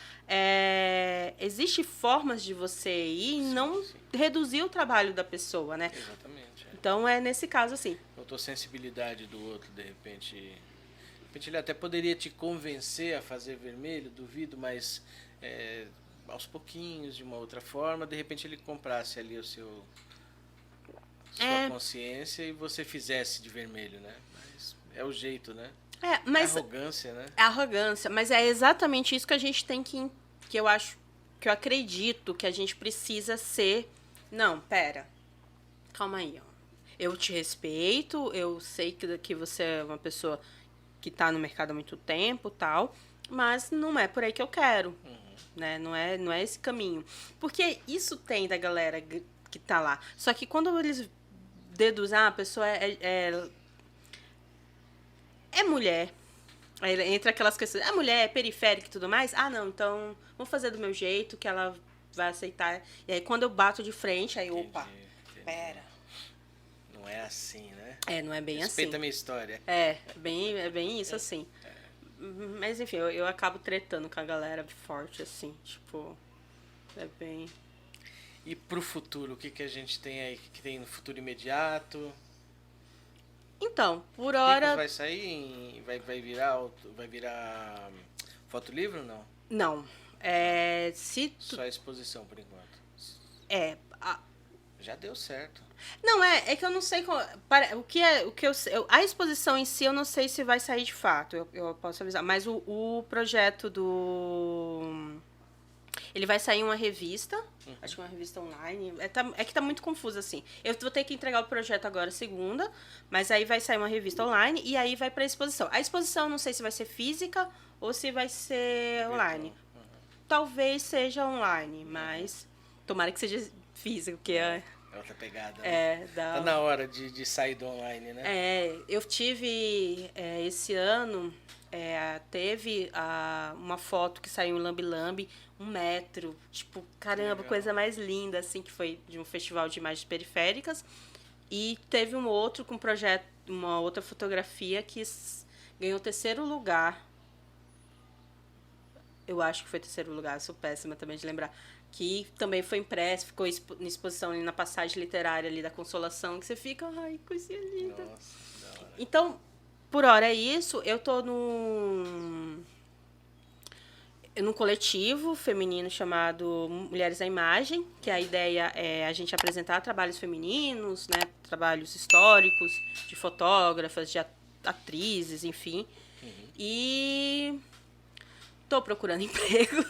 existe formas de você ir e não reduzir o trabalho da pessoa, né? Exatamente. Então é nesse caso assim. Faltou sensibilidade do outro, de repente. De repente ele até poderia te convencer a fazer vermelho, duvido, mas aos pouquinhos, de uma outra forma, de repente ele comprasse ali sua consciência e você fizesse de vermelho, né? Mas é o jeito, né? Mas arrogância, né? É arrogância, mas é exatamente isso que a gente tem que eu acredito que a gente precisa ser. Não, pera. Calma aí, ó. Eu te respeito, eu sei que você é uma pessoa que tá no mercado há muito tempo, tal, mas não é por aí que eu quero, né? Não é esse caminho. Porque isso tem da galera que tá lá. Só que quando eles deduzem, a pessoa é mulher. Aí entra aquelas questões, a mulher é periférica e tudo mais. Não, então vamos fazer do meu jeito que ela vai aceitar. E aí quando eu bato de frente, aí, Entendi. pera. Não é assim, né? Não é bem Respeita assim. a minha história. É bem isso, assim. Mas enfim, eu acabo tretando com a galera forte, assim, tipo, é bem... E pro futuro, o que a gente tem aí? O que tem no futuro imediato? Então, por hora... Vai sair? Vai virar fotolivro ou não? Não. Só a exposição, por enquanto. já deu certo. Não, é que eu não sei o que a exposição em si eu não sei se vai sair de fato, eu posso avisar, mas o projeto ele vai sair em uma revista, acho que uma revista online, é que tá muito confuso assim. Eu vou ter que entregar o projeto agora segunda, mas aí vai sair uma revista online e aí vai pra exposição. A exposição eu não sei se vai ser física ou se vai ser online. Talvez seja online, mas tomara que seja físico, porque É outra pegada, né? Tá na hora de sair do online, né? eu tive esse ano, teve uma foto que saiu em Lambi Lambi, 1 metro, tipo, caramba, Legal. coisa mais linda, assim, que foi de um festival de imagens periféricas. E teve um outro com projeto, uma outra fotografia que ganhou 3º lugar. Eu acho que foi 3º lugar, sou péssima também de lembrar. Que também foi impresso, ficou em exposição ali na passagem literária ali da Consolação, que você fica, ai, coisinha linda. Nossa, da hora. Então, por hora é isso. Eu tô num coletivo feminino chamado Mulheres à Imagem, que a ideia é a gente apresentar trabalhos femininos, né, trabalhos históricos, de fotógrafas, de atrizes, enfim. E tô procurando emprego.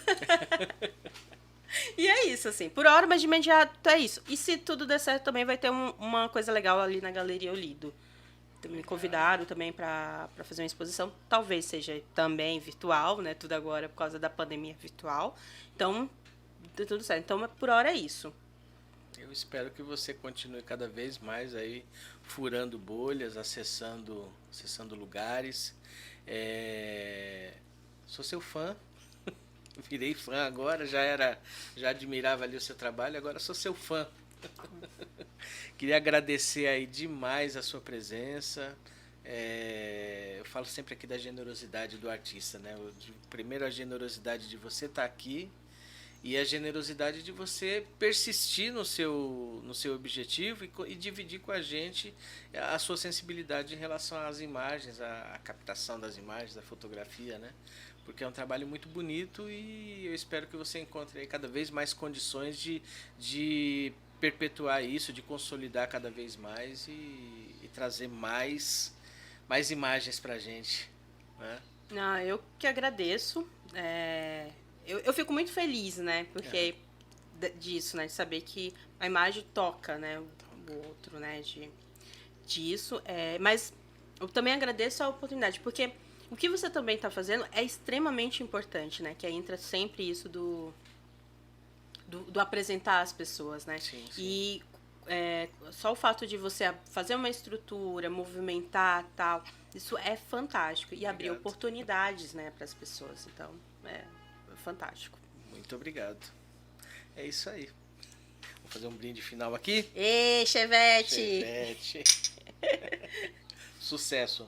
E é isso, assim. Por hora, mas de imediato é isso. E se tudo der certo, também vai ter uma coisa legal ali na Galeria Olido. Me convidaram também para fazer uma exposição. Talvez seja também virtual, né? Tudo agora por causa da pandemia virtual. Então, deu tudo certo. Então, por hora é isso. Eu espero que você continue cada vez mais aí furando bolhas, acessando lugares. Sou seu fã. Virei fã agora, já admirava ali o seu trabalho, agora sou seu fã. Queria agradecer aí demais a sua presença. Eu falo sempre aqui da generosidade do artista, né? Primeiro a generosidade de você estar aqui e a generosidade de você persistir no seu objetivo e dividir com a gente a sua sensibilidade em relação às imagens, à captação das imagens, da fotografia, né? Porque é um trabalho muito bonito e eu espero que você encontre aí cada vez mais condições de perpetuar isso, de consolidar cada vez mais e trazer mais imagens pra gente, né? Não, eu que agradeço. Eu fico muito feliz, né? Porque disso, né? De saber que a imagem toca, né? O outro, né? Disso. Mas eu também agradeço a oportunidade, porque o que você também está fazendo é extremamente importante, né? Que aí entra sempre isso do apresentar as pessoas, né? Sim. E só o fato de você fazer uma estrutura, movimentar, tal, isso é fantástico. E abrir oportunidades, né, para as pessoas. Então, é fantástico. Muito obrigado. É isso aí. Vou fazer um brinde final aqui. Ê, Chevette! Chevette. Sucesso.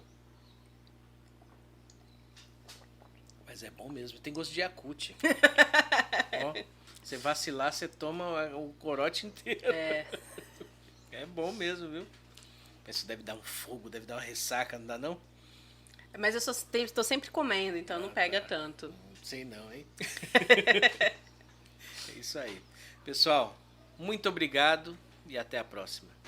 Mas é bom mesmo. Tem gosto de Yakult. Ó, você vacilar, você toma o corote inteiro. É bom mesmo, viu? Isso deve dar um fogo, deve dar uma ressaca, não dá não? Mas eu tô sempre comendo, então não pega tanto. Não sei não, hein? É isso aí. Pessoal, muito obrigado e até a próxima.